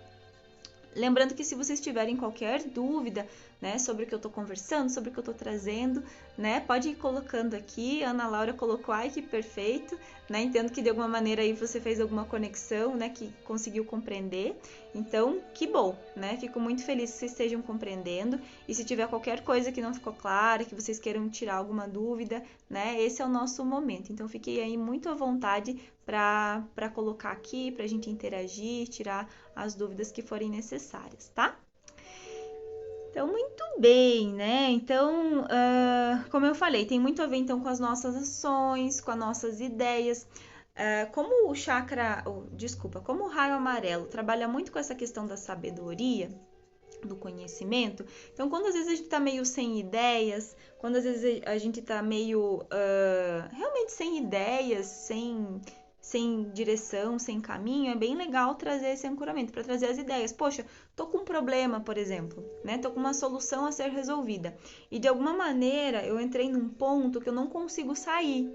Lembrando que se vocês tiverem qualquer dúvida, né, sobre o que eu tô conversando, sobre o que eu tô trazendo, né, pode ir colocando aqui. A Ana Laura colocou, ai que perfeito, né, entendo que de alguma maneira aí você fez alguma conexão, né, que conseguiu compreender. Então, que bom, né, fico muito feliz que vocês estejam compreendendo. E se tiver qualquer coisa que não ficou clara, que vocês queiram tirar alguma dúvida, né, esse é o nosso momento. Então, fiquei aí muito à vontade para colocar aqui, para a gente interagir, tirar as dúvidas que forem necessárias, tá? Então, muito bem, né? Então, como eu falei, tem muito a ver então com as nossas ações, com as nossas ideias. Como como o raio amarelo trabalha muito com essa questão da sabedoria, do conhecimento, então quando às vezes a gente tá meio sem ideias, quando às vezes a gente tá meio realmente sem ideias, sem direção, sem caminho, é bem legal trazer esse ancoramento para trazer as ideias. Poxa, tô com um problema, por exemplo, né? Tô com uma solução a ser resolvida e de alguma maneira eu entrei num ponto que eu não consigo sair.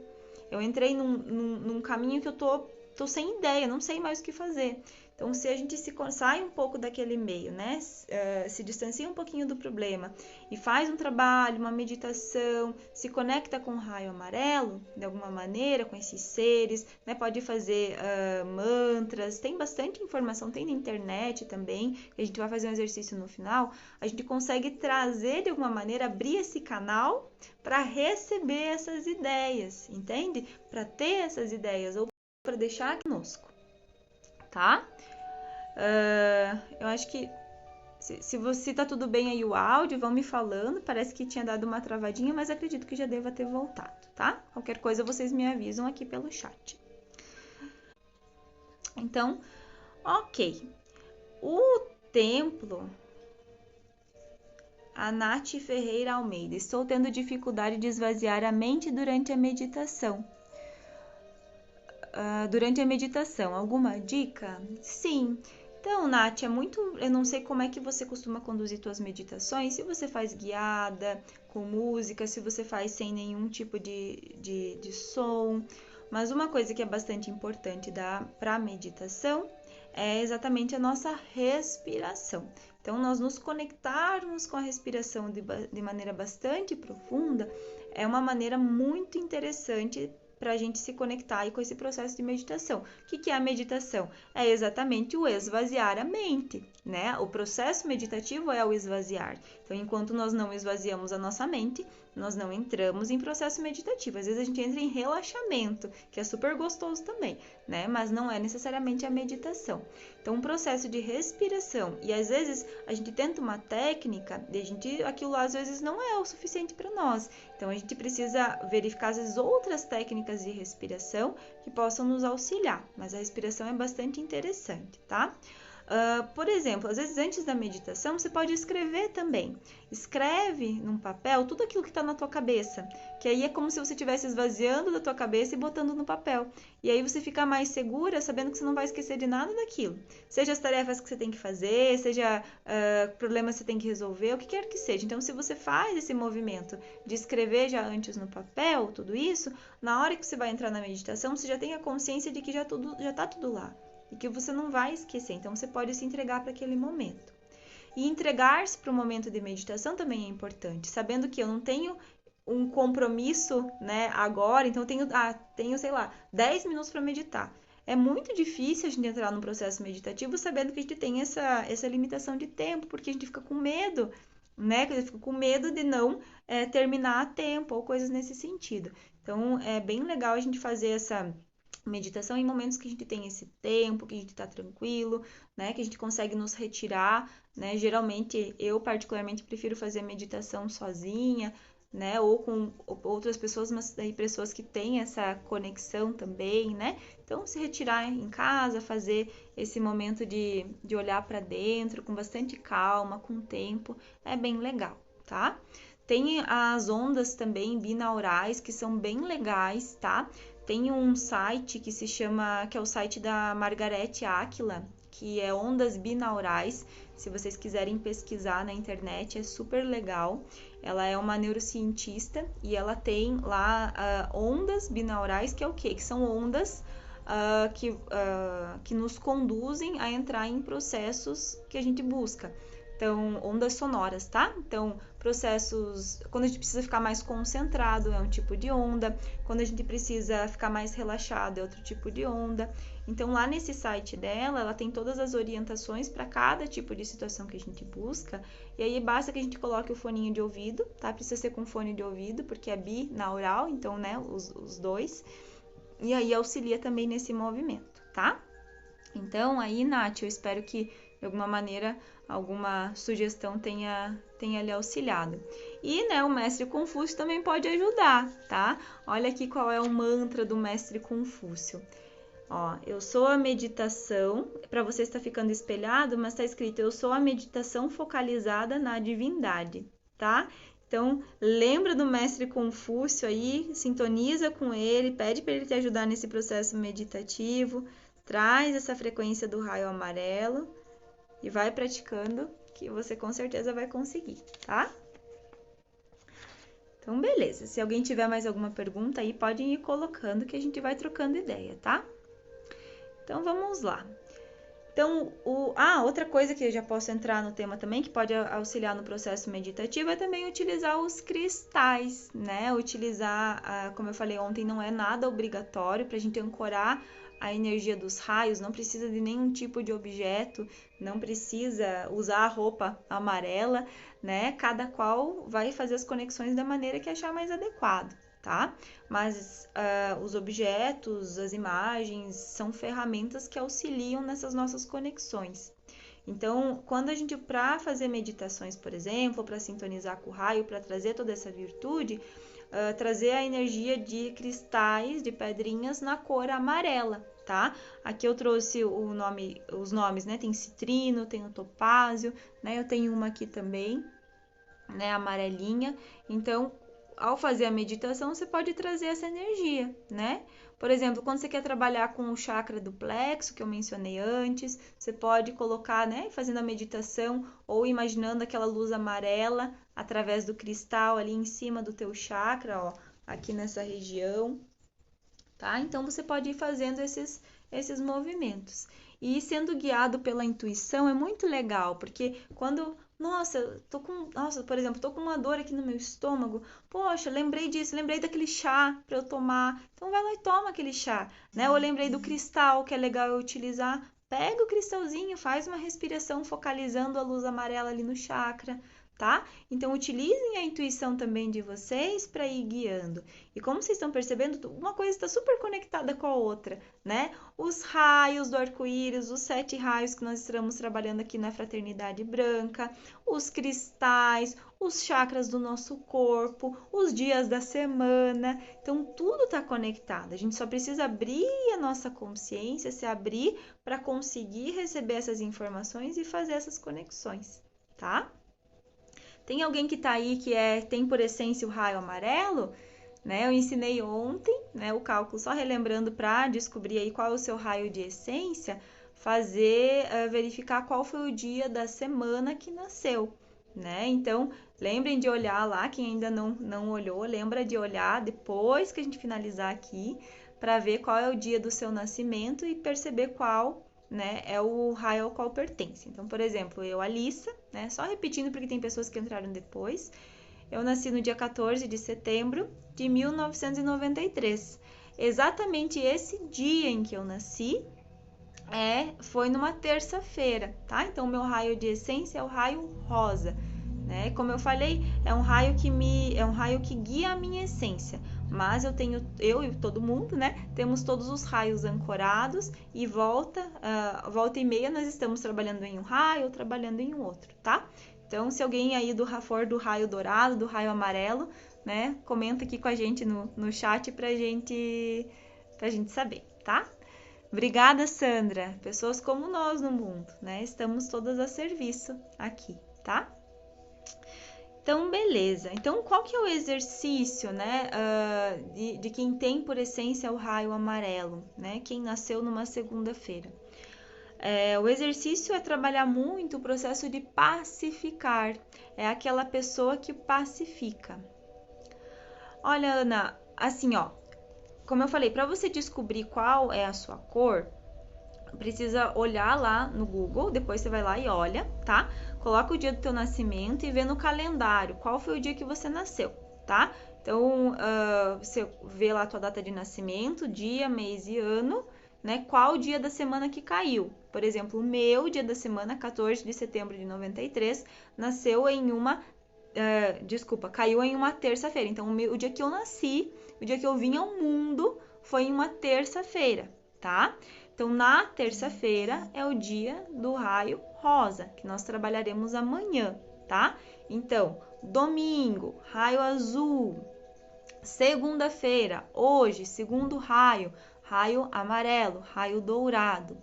Eu entrei num caminho que eu tô sem ideia, não sei mais o que fazer. Então, se a gente sai um pouco daquele meio, né? Se distancia um pouquinho do problema e faz um trabalho, uma meditação, se conecta com o raio amarelo, de alguma maneira, com esses seres, né? Pode fazer mantras, tem bastante informação, tem na internet também, a gente vai fazer um exercício no final, a gente consegue trazer de alguma maneira, abrir esse canal para receber essas ideias, entende? Para ter essas ideias ou para deixar conosco, tá? Eu acho que se você tá tudo bem aí o áudio, vão me falando. Parece que tinha dado uma travadinha, mas acredito que já deva ter voltado, tá? Qualquer coisa vocês me avisam aqui pelo chat. Então, ok. O templo, a Nath Ferreira Almeida. Estou tendo dificuldade de esvaziar a mente durante a meditação. Durante a meditação, alguma dica? Sim. Então, Nath, eu não sei como é que você costuma conduzir suas meditações, se você faz guiada, com música, se você faz sem nenhum tipo de som, mas uma coisa que é bastante importante para a meditação é exatamente a nossa respiração. Então, nós nos conectarmos com a respiração de maneira bastante profunda é uma maneira muito interessante para a gente se conectar aí com esse processo de meditação. O que é a meditação? É exatamente o esvaziar a mente, né? O processo meditativo é o esvaziar. Então, enquanto nós não esvaziamos a nossa mente, nós não entramos em processo meditativo. Às vezes a gente entra em relaxamento, que é super gostoso também, né? Mas não é necessariamente a meditação. Então, um processo de respiração, e às vezes a gente tenta uma técnica, e aquilo às vezes não é o suficiente para nós. Então, a gente precisa verificar as outras técnicas de respiração que possam nos auxiliar, mas a respiração é bastante interessante, tá? Por exemplo, às vezes antes da meditação você pode escrever também. Escreve num papel tudo aquilo que está na tua cabeça, que aí é como se você estivesse esvaziando da tua cabeça e botando no papel. E aí você fica mais segura, sabendo que você não vai esquecer de nada daquilo. Seja as tarefas que você tem que fazer, seja problemas que você tem que resolver, o que quer que seja. Então, se você faz esse movimento de escrever já antes no papel, tudo isso, na hora que você vai entrar na meditação, você já tem a consciência de que já está tudo lá. E que você não vai esquecer, então você pode se entregar para aquele momento. E entregar-se para o momento de meditação também é importante, sabendo que eu não tenho um compromisso, né, agora, então tenho, sei lá, 10 minutos para meditar. É muito difícil a gente entrar num processo meditativo sabendo que a gente tem essa limitação de tempo, porque a gente fica com medo, né, que a gente fica com medo de não terminar a tempo ou coisas nesse sentido. Então, é bem legal a gente fazer essa meditação em momentos que a gente tem esse tempo, que a gente está tranquilo, né? Que a gente consegue nos retirar, né? Geralmente, eu particularmente prefiro fazer meditação sozinha, né? Ou com outras pessoas, mas daí pessoas que têm essa conexão também, né? Então, se retirar em casa, fazer esse momento de olhar para dentro com bastante calma, com tempo, é bem legal, tá? Tem as ondas também binaurais, que são bem legais, tá? Tem um site que é o site da Margarete Aquila, que é Ondas Binaurais. Se vocês quiserem pesquisar na internet, é super legal. Ela é uma neurocientista e ela tem lá ondas binaurais, que é o quê? Que são ondas que nos conduzem a entrar em processos que a gente busca. Então, ondas sonoras, tá? Então, processos... Quando a gente precisa ficar mais concentrado, é um tipo de onda. Quando a gente precisa ficar mais relaxado, é outro tipo de onda. Então, lá nesse site dela, ela tem todas as orientações para cada tipo de situação que a gente busca. E aí, basta que a gente coloque o foninho de ouvido, tá? Precisa ser com fone de ouvido, porque é binaural, então, né, os dois. E aí, auxilia também nesse movimento, tá? Então, aí, Nath, eu espero que, de alguma maneira, alguma sugestão tenha lhe auxiliado. E, né, o mestre Confúcio também pode ajudar, tá? Olha aqui qual é o mantra do mestre Confúcio. Ó, eu sou a meditação, para você está ficando espelhado, mas está escrito, eu sou a meditação focalizada na divindade, tá? Então, lembra do mestre Confúcio aí, sintoniza com ele, pede para ele te ajudar nesse processo meditativo, traz essa frequência do raio amarelo e vai praticando que você com certeza vai conseguir, tá? Então, beleza. Se alguém tiver mais alguma pergunta aí, pode ir colocando que a gente vai trocando ideia, tá? Então, vamos lá. Então, outra coisa que eu já posso entrar no tema também, que pode auxiliar no processo meditativo, é também utilizar os cristais, né? Utilizar, como eu falei ontem, não é nada obrigatório para a gente ancorar a energia dos raios, não precisa de nenhum tipo de objeto, não precisa usar a roupa amarela, né? Cada qual vai fazer as conexões da maneira que achar mais adequado, tá? Mas os objetos, as imagens, são ferramentas que auxiliam nessas nossas conexões. Então, quando a gente, para fazer meditações, por exemplo, para sintonizar com o raio, para trazer toda essa virtude, trazer a energia de cristais, de pedrinhas na cor amarela, tá? Aqui eu trouxe os nomes, né? Tem citrino, tem o topázio, né? Eu tenho uma aqui também, né? Amarelinha. Então, ao fazer a meditação, você pode trazer essa energia, né? Por exemplo, quando você quer trabalhar com o chakra do plexo, que eu mencionei antes, você pode colocar, né, fazendo a meditação ou imaginando aquela luz amarela através do cristal ali em cima do teu chakra, ó, aqui nessa região, tá? Então, você pode ir fazendo esses movimentos. E sendo guiado pela intuição é muito legal, porque quando por exemplo, tô com uma dor aqui no meu estômago. Poxa, lembrei disso, lembrei daquele chá para eu tomar. Então vai lá e toma aquele chá, né? Eu lembrei do cristal, que é legal eu utilizar. Pega o cristalzinho, faz uma respiração focalizando a luz amarela ali no chakra, tá? Então utilizem a intuição também de vocês para ir guiando. E como vocês estão percebendo, uma coisa está super conectada com a outra, né? Os raios do arco-íris, os 7 raios que nós estamos trabalhando aqui na Fraternidade Branca, os cristais, os chakras do nosso corpo, os dias da semana. Então, tudo está conectado. A gente só precisa abrir a nossa consciência, se abrir para conseguir receber essas informações e fazer essas conexões, tá? Tem alguém que está aí que tem por essência o raio amarelo? Né? Eu ensinei ontem, né, o cálculo, só relembrando para descobrir aí qual é o seu raio de essência, verificar qual foi o dia da semana que nasceu, né? Então, lembrem de olhar lá, quem ainda não olhou, lembra de olhar depois que a gente finalizar aqui, para ver qual é o dia do seu nascimento e perceber qual, né, é o raio ao qual pertence. Então, por exemplo, eu, Alissa, né, só repetindo porque tem pessoas que entraram depois, eu nasci no dia 14 de setembro de 1993. Exatamente esse dia em que eu nasci foi numa terça-feira, tá? Então, meu raio de essência é o raio rosa, né? Como eu falei, é um raio que guia a minha essência. Mas eu e todo mundo, né? Temos todos os raios ancorados e volta e meia nós estamos trabalhando em um raio ou trabalhando em um outro, tá? Então, se alguém aí for do raio dourado, do raio amarelo, né? Comenta aqui com a gente no chat pra gente saber, tá? Obrigada, Sandra. Pessoas como nós no mundo, né? Estamos todas a serviço aqui, tá? Então, beleza. Então, qual que é o exercício, né, de quem tem por essência o raio amarelo, né? Quem nasceu numa segunda-feira? O exercício é trabalhar muito o processo de pacificar. É aquela pessoa que pacifica. Olha, Ana, assim, ó, como eu falei, para você descobrir qual é a sua cor, precisa olhar lá no Google, depois você vai lá e olha, tá? Coloca o dia do teu nascimento e vê no calendário qual foi o dia que você nasceu, tá? Então, você vê lá a tua data de nascimento, dia, mês e ano, né? Qual o dia da semana que caiu. Por exemplo, o meu dia da semana, 14 de setembro de 93, nasceu em uma... caiu em uma terça-feira. Então, o dia que eu nasci, o dia que eu vim ao mundo, foi em uma terça-feira, tá? Então, na terça-feira é o dia do raio rosa, que nós trabalharemos amanhã, tá? Então, domingo, raio azul. Segunda-feira, hoje, segundo raio, raio amarelo, raio dourado.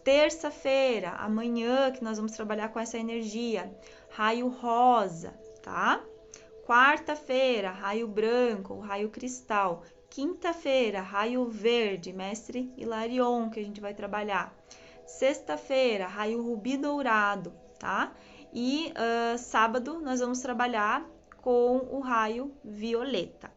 Terça-feira, amanhã, que nós vamos trabalhar com essa energia, raio rosa, tá? Quarta-feira, raio branco, raio cristal. Quinta-feira, raio verde, mestre Hilarion, que a gente vai trabalhar. Sexta-feira, raio rubi dourado, tá? E sábado nós vamos trabalhar com o raio violeta.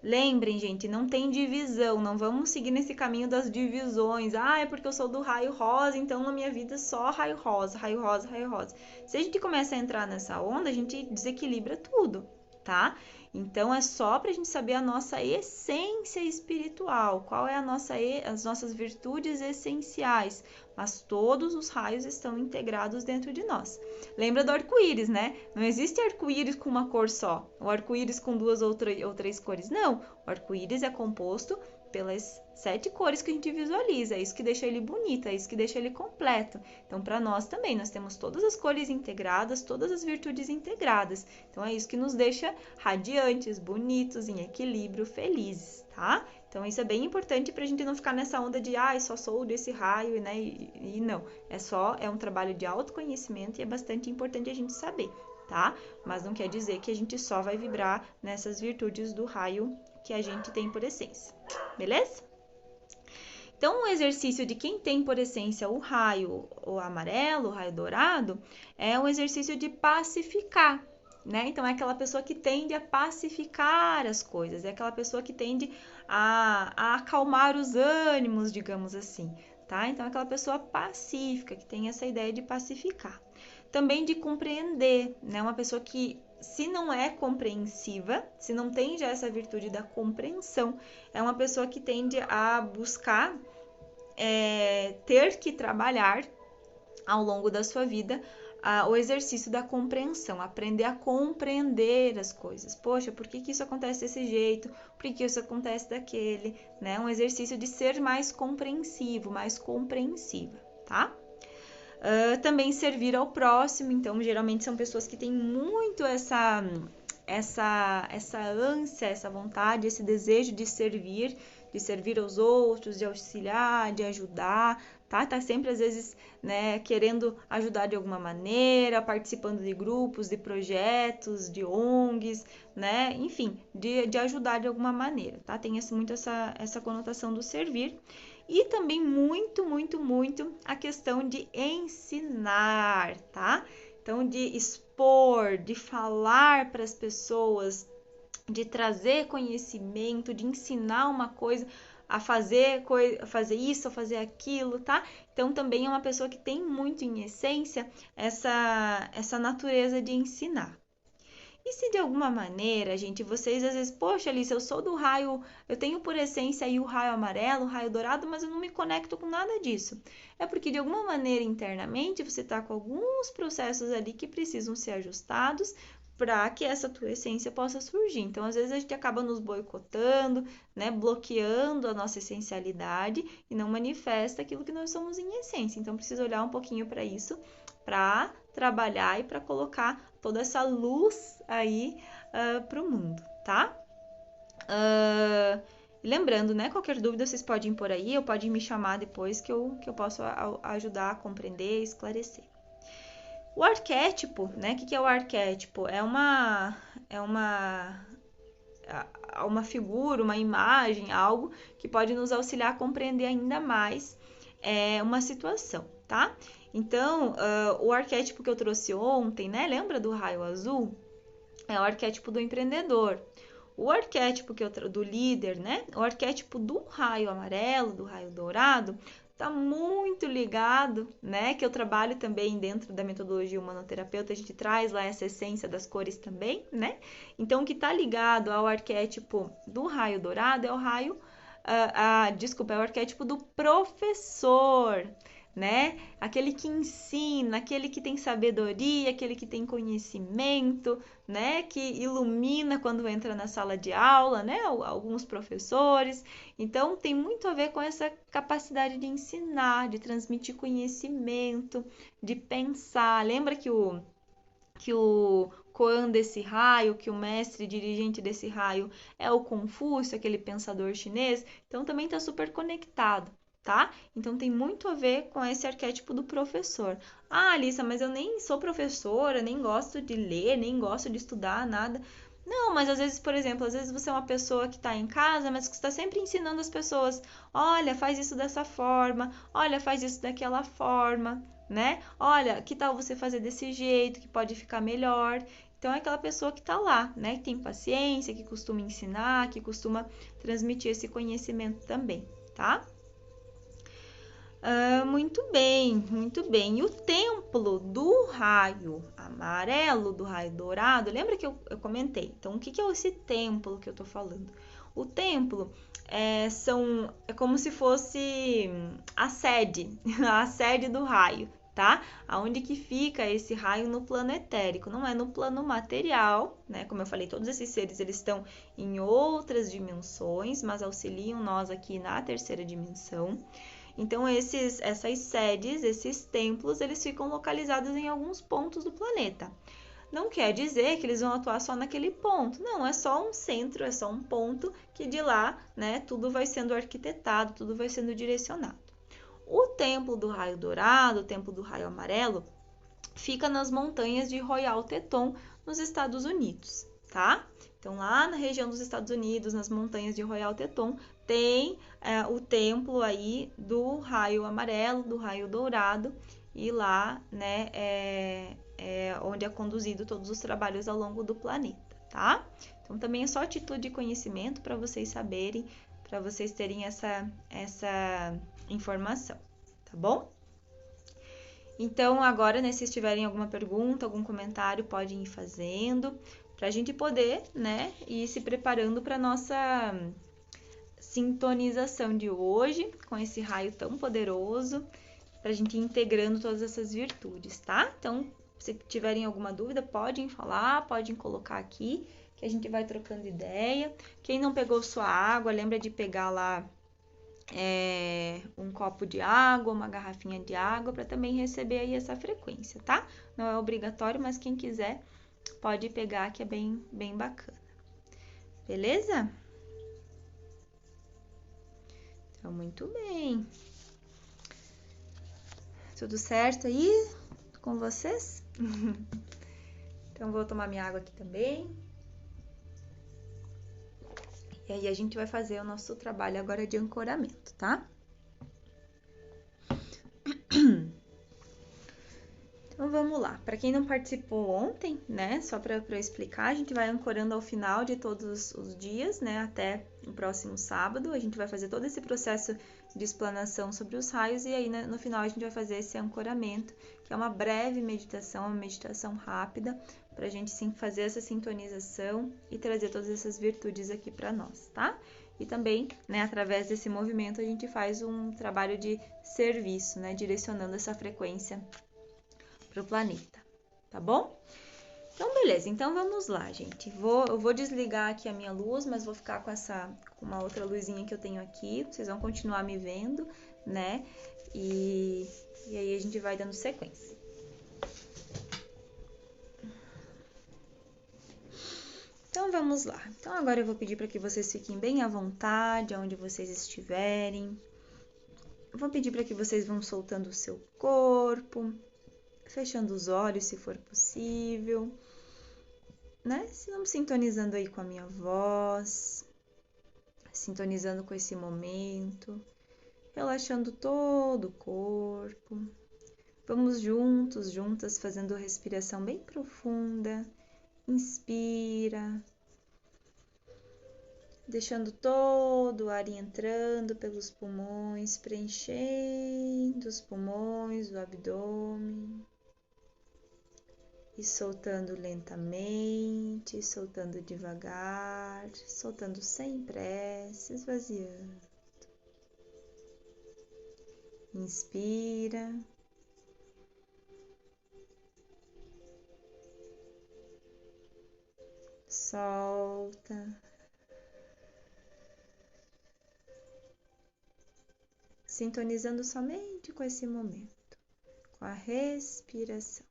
Lembrem, gente, não tem divisão, não vamos seguir nesse caminho das divisões. Ah, é porque eu sou do raio rosa, então na minha vida é só raio rosa, raio rosa, raio rosa. Se a gente começa a entrar nessa onda, a gente desequilibra tudo, tá? Então é só para a gente saber a nossa essência espiritual, qual é as nossas virtudes essenciais, mas todos os raios estão integrados dentro de nós. Lembra do arco-íris, né? Não existe arco-íris com uma cor só, o arco-íris com duas ou três cores. Não, o arco-íris é composto pelas 7 cores que a gente visualiza, é isso que deixa ele bonito, é isso que deixa ele completo. Então, para nós também, nós temos todas as cores integradas, todas as virtudes integradas. Então, é isso que nos deixa radiantes, bonitos, em equilíbrio, felizes, tá? Então, isso é bem importante para a gente não ficar nessa onda de, só sou desse raio, né? E não, é um trabalho de autoconhecimento e é bastante importante a gente saber, tá? Mas não quer dizer que a gente só vai vibrar nessas virtudes do raio que a gente tem por essência, beleza? Então, o exercício de quem tem por essência o raio o amarelo, o raio dourado, é um exercício de pacificar, né? Então, é aquela pessoa que tende a pacificar as coisas, é aquela pessoa que tende a acalmar os ânimos, digamos assim, tá? Então, é aquela pessoa pacífica, que tem essa ideia de pacificar. Também de compreender, né? Uma pessoa que, se não é compreensiva, se não tem já essa virtude da compreensão, é uma pessoa que tende a buscar ter que trabalhar ao longo da sua vida o exercício da compreensão, aprender a compreender as coisas. Poxa, por que isso acontece desse jeito? Por que isso acontece daquele? Né? Um exercício de ser mais compreensivo, mais compreensiva, tá? Também servir ao próximo, então geralmente são pessoas que têm muito essa ânsia, essa vontade, esse desejo de servir aos outros, de auxiliar, de ajudar, tá? Tá sempre às vezes, né, querendo ajudar de alguma maneira, participando de grupos, de projetos, de ONGs, né? Enfim, de ajudar de alguma maneira, tá? Tem muito essa conotação do servir. E também muito, muito, muito a questão de ensinar, tá? Então, de expor, de falar para as pessoas, de trazer conhecimento, de ensinar uma coisa, a fazer isso, a fazer aquilo, tá? Então, também é uma pessoa que tem muito em essência essa natureza de ensinar. E se de alguma maneira, gente, vocês às vezes, poxa, Alice, eu sou do raio, eu tenho por essência aí o raio amarelo, o raio dourado, mas eu não me conecto com nada disso. É porque de alguma maneira internamente você está com alguns processos ali que precisam ser ajustados para que essa tua essência possa surgir. Então, às vezes a gente acaba nos boicotando, né, bloqueando a nossa essencialidade e não manifesta aquilo que nós somos em essência. Então, precisa olhar um pouquinho para isso, para trabalhar e para colocar toda essa luz aí para o mundo, tá? Lembrando, né? Qualquer dúvida vocês podem pôr aí, ou podem me chamar depois que eu posso ajudar a compreender e esclarecer. O arquétipo, né? O que é o arquétipo? É uma figura, uma imagem, algo que pode nos auxiliar a compreender ainda mais uma situação, tá? Então, o arquétipo que eu trouxe ontem, né? Lembra do raio azul? É o arquétipo do empreendedor. O arquétipo do líder, né? O arquétipo do raio amarelo, do raio dourado, está muito ligado, né? Que eu trabalho também dentro da metodologia humanoterapeuta, a gente traz lá essa essência das cores também, né? Então, o que está ligado ao arquétipo do raio dourado é o raio, é o arquétipo do professor, né? Aquele que ensina, aquele que tem sabedoria, aquele que tem conhecimento, né? Que ilumina quando entra na sala de aula, né? Alguns professores. Então, tem muito a ver com essa capacidade de ensinar, de transmitir conhecimento, de pensar. Lembra que o Koan desse raio, que o mestre dirigente desse raio é o Confúcio, aquele pensador chinês? Então, também está super conectado. Tá? Então, tem muito a ver com esse arquétipo do professor. Ah, Alissa, mas eu nem sou professora, nem gosto de ler, nem gosto de estudar, nada. Não, mas às vezes, por exemplo, às vezes você é uma pessoa que está em casa, mas que está sempre ensinando as pessoas: olha, faz isso dessa forma, olha, faz isso daquela forma, né? Olha, que tal você fazer desse jeito que pode ficar melhor? Então é aquela pessoa que está lá, né? Que tem paciência, que costuma ensinar, que costuma transmitir esse conhecimento também, tá? Muito bem, muito bem. E o templo do raio amarelo, do raio dourado, lembra que eu comentei? Então, o que é esse templo que eu tô falando? O templo é como se fosse a sede, a sede do raio, tá? Aonde que fica esse raio no plano etérico? Não é no plano material, né? Como eu falei, todos esses seres eles estão em outras dimensões, mas auxiliam nós aqui na terceira dimensão. Então, essas sedes, esses templos, eles ficam localizados em alguns pontos do planeta. Não quer dizer que eles vão atuar só naquele ponto. Não, é só um centro, é só um ponto que de lá, né, tudo vai sendo arquitetado, tudo vai sendo direcionado. O templo do raio dourado, o templo do raio amarelo, fica nas montanhas de Royal Teton, nos Estados Unidos, tá? Então, lá na região dos Estados Unidos, nas montanhas de Royal Teton, tem o templo aí do raio amarelo, do raio dourado, e lá, né, é onde é conduzido todos os trabalhos ao longo do planeta, tá? Então, também é só título de conhecimento para vocês saberem, para vocês terem essa informação, tá bom? Então, agora, né, se tiverem alguma pergunta, algum comentário, podem ir fazendo, para a gente poder, né, ir se preparando para nossa sintonização de hoje, com esse raio tão poderoso, para a gente ir integrando todas essas virtudes, tá? Então, se tiverem alguma dúvida, podem falar, podem colocar aqui, que a gente vai trocando ideia. Quem não pegou sua água, lembra de pegar lá um copo de água, uma garrafinha de água, para também receber aí essa frequência, tá? Não é obrigatório, mas quem quiser pode pegar, que é bem bacana. Beleza? Então, muito bem. Tudo certo aí com vocês? Então, vou tomar minha água aqui também. E aí, a gente vai fazer o nosso trabalho agora de ancoramento, tá? Então vamos lá. Para quem não participou ontem, né, só para eu explicar, a gente vai ancorando ao final de todos os dias, né, até o próximo sábado. A gente vai fazer todo esse processo de explanação sobre os raios e aí no final a gente vai fazer esse ancoramento, que é uma breve meditação, uma meditação rápida, para a gente sim fazer essa sintonização e trazer todas essas virtudes aqui para nós, tá? E também, né, através desse movimento a gente faz um trabalho de serviço, né, direcionando essa frequência para o planeta, tá bom? Então, beleza. Então, vamos lá, gente. Eu vou desligar aqui a minha luz, mas vou ficar com uma outra luzinha que eu tenho aqui. Vocês vão continuar me vendo, né? E aí a gente vai dando sequência. Então, vamos lá. Então, agora eu vou pedir para que vocês fiquem bem à vontade, onde vocês estiverem. Eu vou pedir para que vocês vão soltando o seu corpo, fechando os olhos, se for possível, né? Se não sintonizando aí com a minha voz, sintonizando com esse momento, relaxando todo o corpo. Vamos juntos, juntas, fazendo respiração bem profunda. Inspira, deixando todo o ar entrando pelos pulmões, preenchendo os pulmões, o abdômen. E soltando lentamente, soltando devagar, soltando sem pressa, esvaziando. Inspira. Solta. Sintonizando somente com esse momento, com a respiração.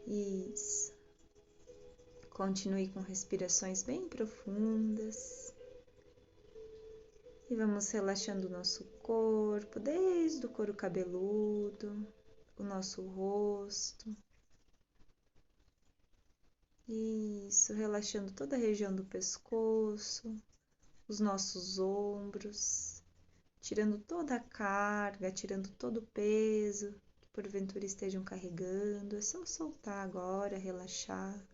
Isso. Continue com respirações bem profundas, E vamos relaxando o nosso corpo, desde o couro cabeludo, o nosso rosto. Isso, relaxando toda a região do pescoço, os nossos ombros, tirando toda a carga, tirando todo o peso que porventura estejam carregando. É só soltar agora, relaxar.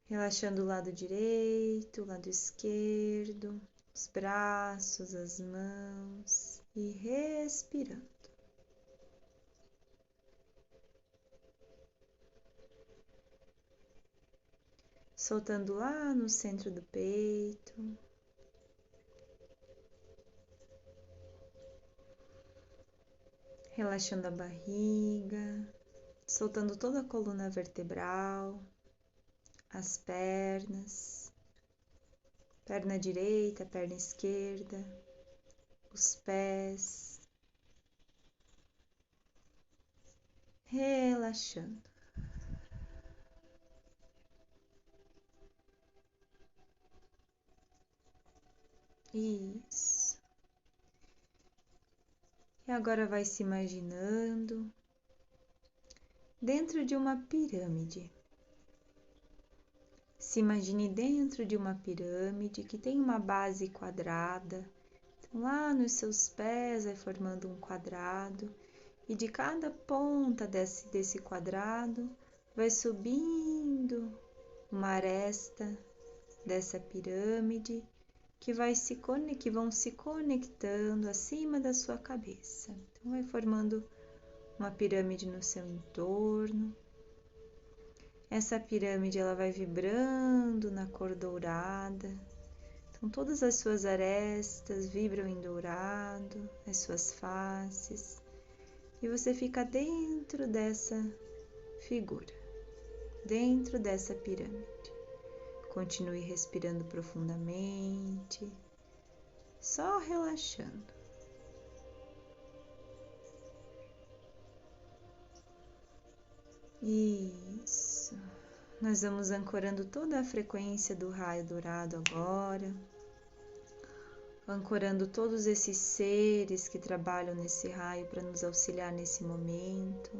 Relaxando o lado direito, o lado esquerdo, os braços, as mãos e respirando. Soltando lá no centro do peito. Relaxando a barriga, soltando toda a coluna vertebral, as pernas, perna direita, perna esquerda, os pés, relaxando. Isso. E agora vai se imaginando dentro de uma pirâmide. Se imagine dentro de uma pirâmide que tem uma base quadrada. Então, lá nos seus pés vai formando um quadrado. E de cada ponta desse quadrado vai subindo uma aresta dessa pirâmide que vão se conectando acima da sua cabeça. Então vai formando uma pirâmide no seu entorno. Essa pirâmide ela vai vibrando na cor dourada. Então todas as suas arestas vibram em dourado, as suas faces. E você fica dentro dessa figura, dentro dessa pirâmide. Continue respirando profundamente, só relaxando. Isso. Nós vamos ancorando toda a frequência do raio dourado agora. Ancorando todos esses seres que trabalham nesse raio para nos auxiliar nesse momento.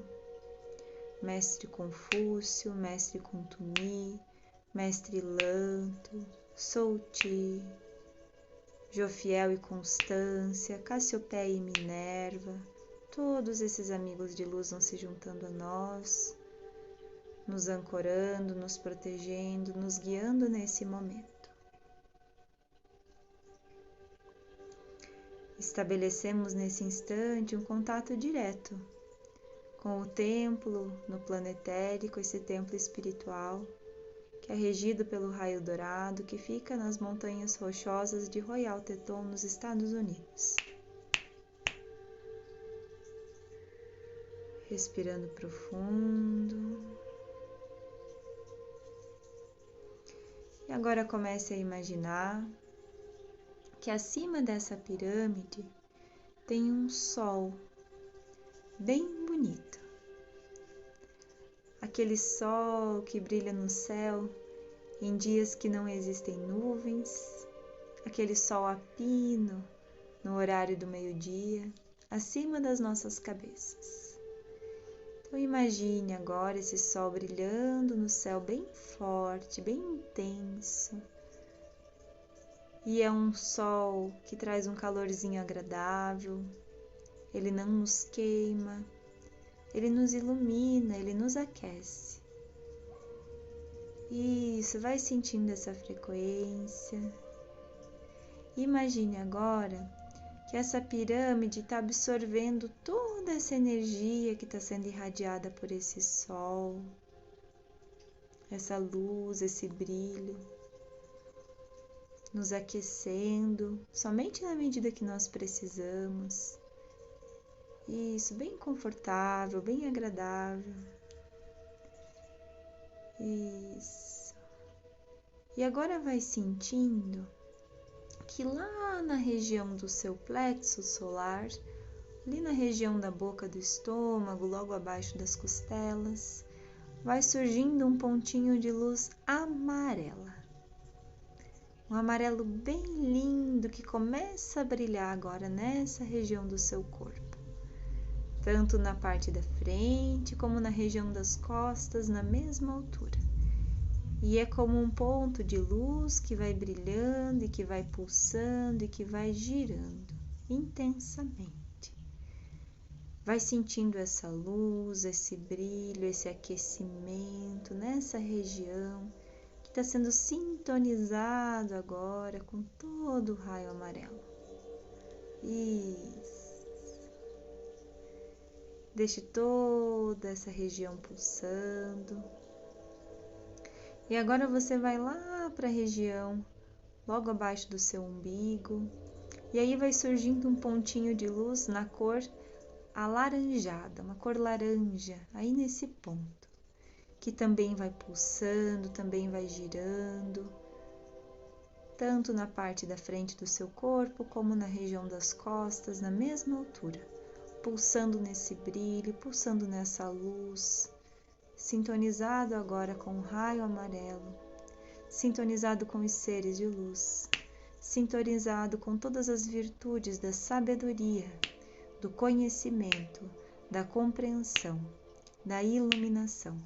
Mestre Confúcio, Mestre Kuntumi, Mestre Lanto, Souti, Jofiel e Constância, Cassiopeia e Minerva, todos esses amigos de luz vão se juntando a nós, nos ancorando, nos protegendo, nos guiando nesse momento. Estabelecemos nesse instante um contato direto com o templo no plano etérico, esse templo espiritual, que é regido pelo raio dourado, que fica nas montanhas rochosas de Royal Teton, nos Estados Unidos. Respirando profundo. E agora comece a imaginar que acima dessa pirâmide tem um sol bem bonito. Aquele sol que brilha no céu em dias que não existem nuvens, aquele sol a pino no horário do meio-dia, acima das nossas cabeças. Então imagine agora esse sol brilhando no céu bem forte, bem intenso. E é um sol que traz um calorzinho agradável, ele não nos queima, ele nos ilumina, ele nos aquece. Isso, vai sentindo essa frequência. Imagine agora que essa pirâmide está absorvendo toda essa energia que está sendo irradiada por esse sol, essa luz, esse brilho, nos aquecendo somente na medida que nós precisamos. Isso, bem confortável, bem agradável. Isso. E agora vai sentindo que lá na região do seu plexo solar, ali na região da boca do estômago, logo abaixo das costelas, vai surgindo um pontinho de luz amarela. Um amarelo bem lindo que começa a brilhar agora nessa região do seu corpo. Tanto na parte da frente como na região das costas, na mesma altura. E é como um ponto de luz que vai brilhando e que vai pulsando e que vai girando intensamente. Vai sentindo essa luz, esse brilho, esse aquecimento nessa região que está sendo sintonizado agora com todo o raio amarelo. Isso. Deixe toda essa região pulsando. E agora você vai lá para a região, logo abaixo do seu umbigo, e aí vai surgindo um pontinho de luz na cor alaranjada, uma cor laranja, aí nesse ponto, que também vai pulsando, também vai girando, tanto na parte da frente do seu corpo, como na região das costas, na mesma altura, pulsando nesse brilho, pulsando nessa luz, sintonizado agora com o raio amarelo, sintonizado com os seres de luz, sintonizado com todas as virtudes da sabedoria, do conhecimento, da compreensão, da iluminação,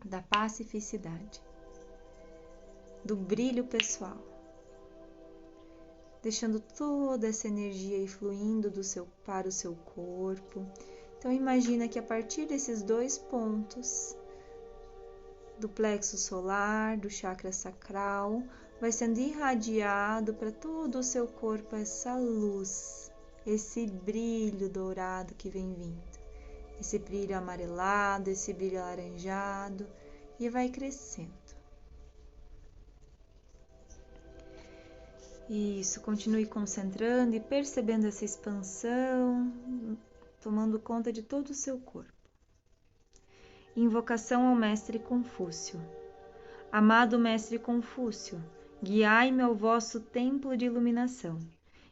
da pacificidade, do brilho pessoal, deixando toda essa energia aí fluindo para o seu corpo. Então imagina que a partir desses 2 pontos, do plexo solar, do chakra sacral, vai sendo irradiado para todo o seu corpo essa luz, esse brilho dourado que vem vindo, esse brilho amarelado, esse brilho alaranjado, e vai crescendo. Isso, continue concentrando e percebendo essa expansão, tomando conta de todo o seu corpo. Invocação ao Mestre Confúcio. Amado Mestre Confúcio, guiai-me ao vosso templo de iluminação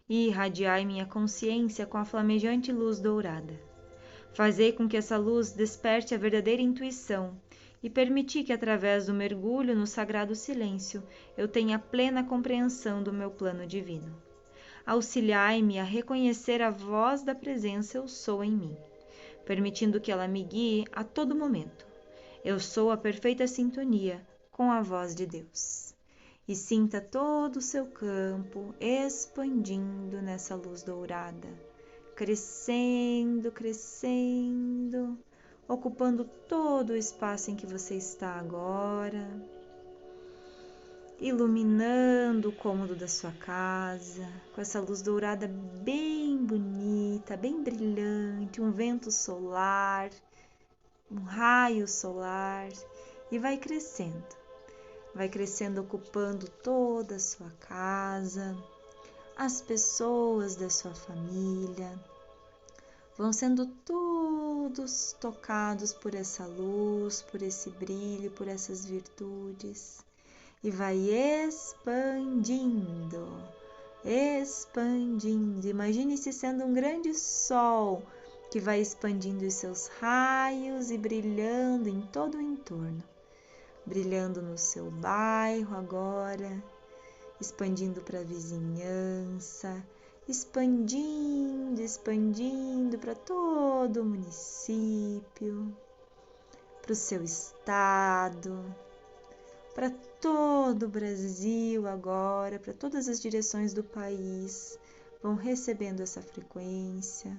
e irradiai minha consciência com a flamejante luz dourada. Fazei com que essa luz desperte a verdadeira intuição e permiti que, através do mergulho no sagrado silêncio, eu tenha plena compreensão do meu plano divino. Auxiliai-me a reconhecer a voz da presença Eu Sou em mim, permitindo que ela me guie a todo momento. Eu sou a perfeita sintonia com a voz de Deus. E sinta todo o seu campo expandindo nessa luz dourada, crescendo, crescendo, ocupando todo o espaço em que você está agora, iluminando o cômodo da sua casa, com essa luz dourada bem bonita, bem brilhante, um vento solar, um raio solar, e vai crescendo ocupando toda a sua casa, as pessoas da sua família, vão sendo todos tocados por essa luz, por esse brilho, por essas virtudes, e vai expandindo, expandindo. Imagine-se sendo um grande sol que vai expandindo os seus raios e brilhando em todo o entorno, brilhando no seu bairro agora, expandindo para a vizinhança, expandindo, expandindo para todo o município, para o seu estado, para todo o Brasil agora, para todas as direções do país, vão recebendo essa frequência.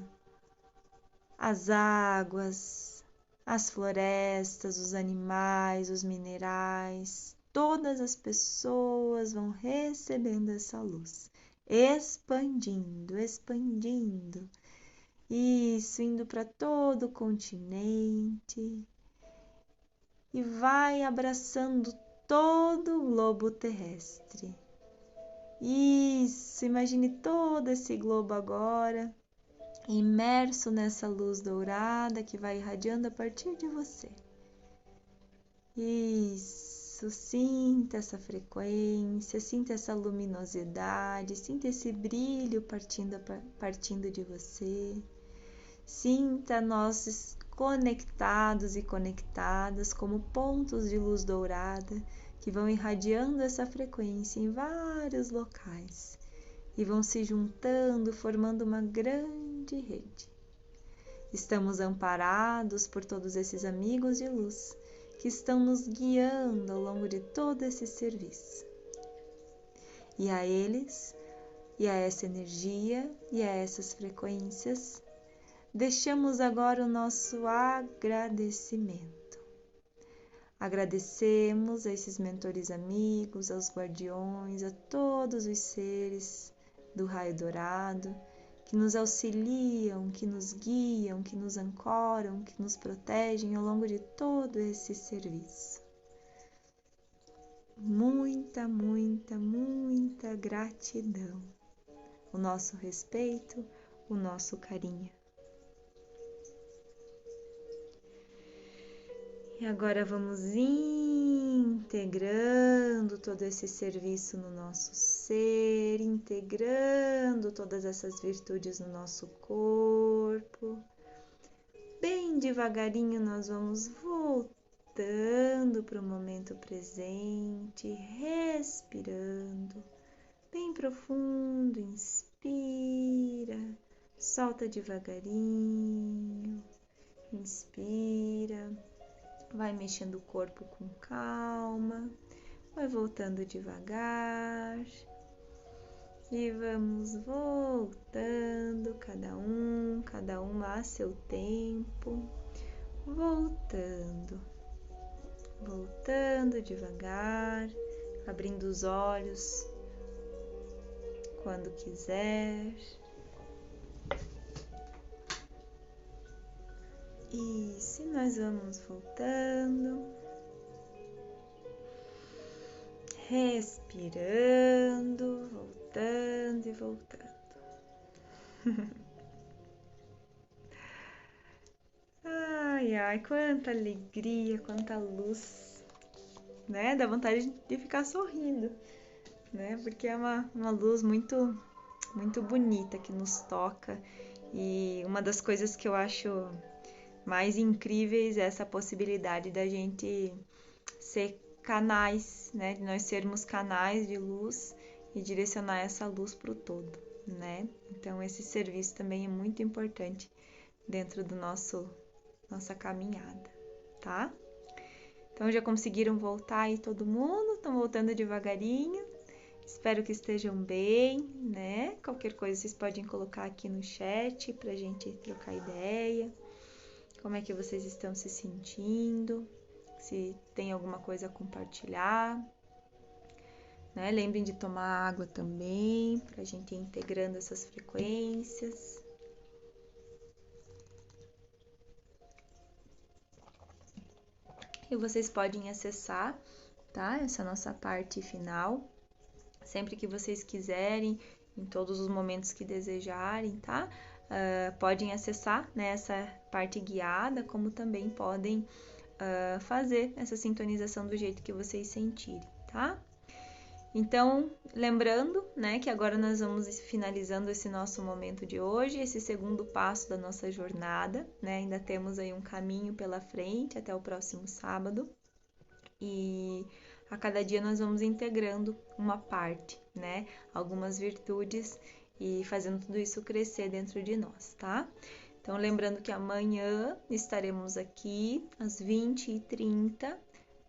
As águas, as florestas, os animais, os minerais, todas as pessoas vão recebendo essa luz, expandindo, expandindo, isso, indo para todo o continente e vai abraçando todo o globo terrestre. Isso, imagine todo esse globo agora, imerso nessa luz dourada que vai irradiando a partir de você. Isso, sinta essa frequência, sinta essa luminosidade, sinta esse brilho partindo de você. Sinta nós conectados e conectadas como pontos de luz dourada que vão irradiando essa frequência em vários locais e vão se juntando, formando uma grande rede. Estamos amparados por todos esses amigos de luz que estão nos guiando ao longo de todo esse serviço. E a eles, e a essa energia, e a essas frequências, deixamos agora o nosso agradecimento. Agradecemos a esses mentores amigos, aos guardiões, a todos os seres do raio dourado, que nos auxiliam, que nos guiam, que nos ancoram, que nos protegem ao longo de todo esse serviço. Muita, muita, muita gratidão. O nosso respeito, o nosso carinho. E agora vamos integrando todo esse serviço no nosso ser, integrando todas essas virtudes no nosso corpo. Bem devagarinho nós vamos voltando para o momento presente, respirando bem profundo, inspira, solta devagarinho, inspira. Vai mexendo o corpo com calma, vai voltando devagar e vamos voltando, cada uma a seu tempo, voltando devagar, abrindo os olhos quando quiser. Isso, nós vamos voltando, respirando, voltando e voltando. Ai, ai, quanta alegria, quanta luz, né? Dá vontade de ficar sorrindo, né? Porque é uma luz muito, muito bonita que nos toca. E uma das coisas que eu acho mais incríveis é essa possibilidade da gente ser canais, né? De nós sermos canais de luz e direcionar essa luz para o todo, né? Então esse serviço também é muito importante dentro do nossa caminhada, tá? Então já conseguiram voltar aí todo mundo? Estão voltando devagarinho? Espero que estejam bem, né? Qualquer coisa vocês podem colocar aqui no chat pra gente trocar ideia. Como é que vocês estão se sentindo? Se tem alguma coisa a compartilhar, né? Lembrem de tomar água também, pra gente ir integrando essas frequências. E vocês podem acessar, tá? Essa nossa parte final, sempre que vocês quiserem, em todos os momentos que desejarem, tá? Podem acessar, né, essa parte guiada, como também podem fazer essa sintonização do jeito que vocês sentirem, tá? Então, lembrando, né, que agora nós vamos finalizando esse nosso momento de hoje, esse segundo passo da nossa jornada, né? Ainda temos aí um caminho pela frente até o próximo sábado. E a cada dia nós vamos integrando uma parte, né? Algumas virtudes e fazendo tudo isso crescer dentro de nós, tá? Então, lembrando que amanhã estaremos aqui às 20h30,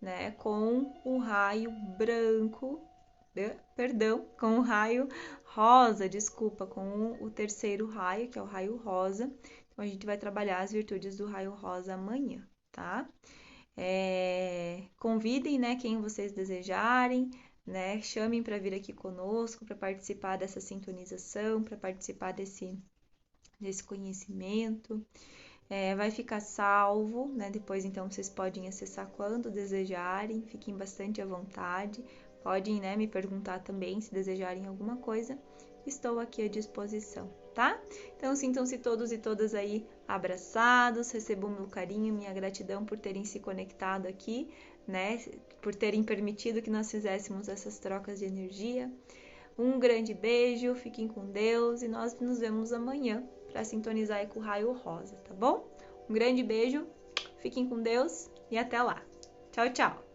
né? Com o raio branco, com o raio rosa, com o terceiro raio, que é o raio rosa. Então, a gente vai trabalhar as virtudes do raio rosa amanhã, tá? Convidem, né, quem vocês desejarem, né? Chamem para vir aqui conosco, para participar dessa sintonização, para participar desse conhecimento. Vai ficar salvo, né? Depois, então, vocês podem acessar quando desejarem, fiquem bastante à vontade. Podem, né, me perguntar também se desejarem alguma coisa. Estou aqui à disposição, tá? Então, sintam-se todos e todas aí abraçados, recebam meu carinho, minha gratidão por terem se conectado aqui, né? Por terem permitido que nós fizéssemos essas trocas de energia. Um grande beijo, fiquem com Deus e nós nos vemos amanhã para sintonizar aí com o raio rosa, tá bom? Um grande beijo, fiquem com Deus e até lá. Tchau, tchau!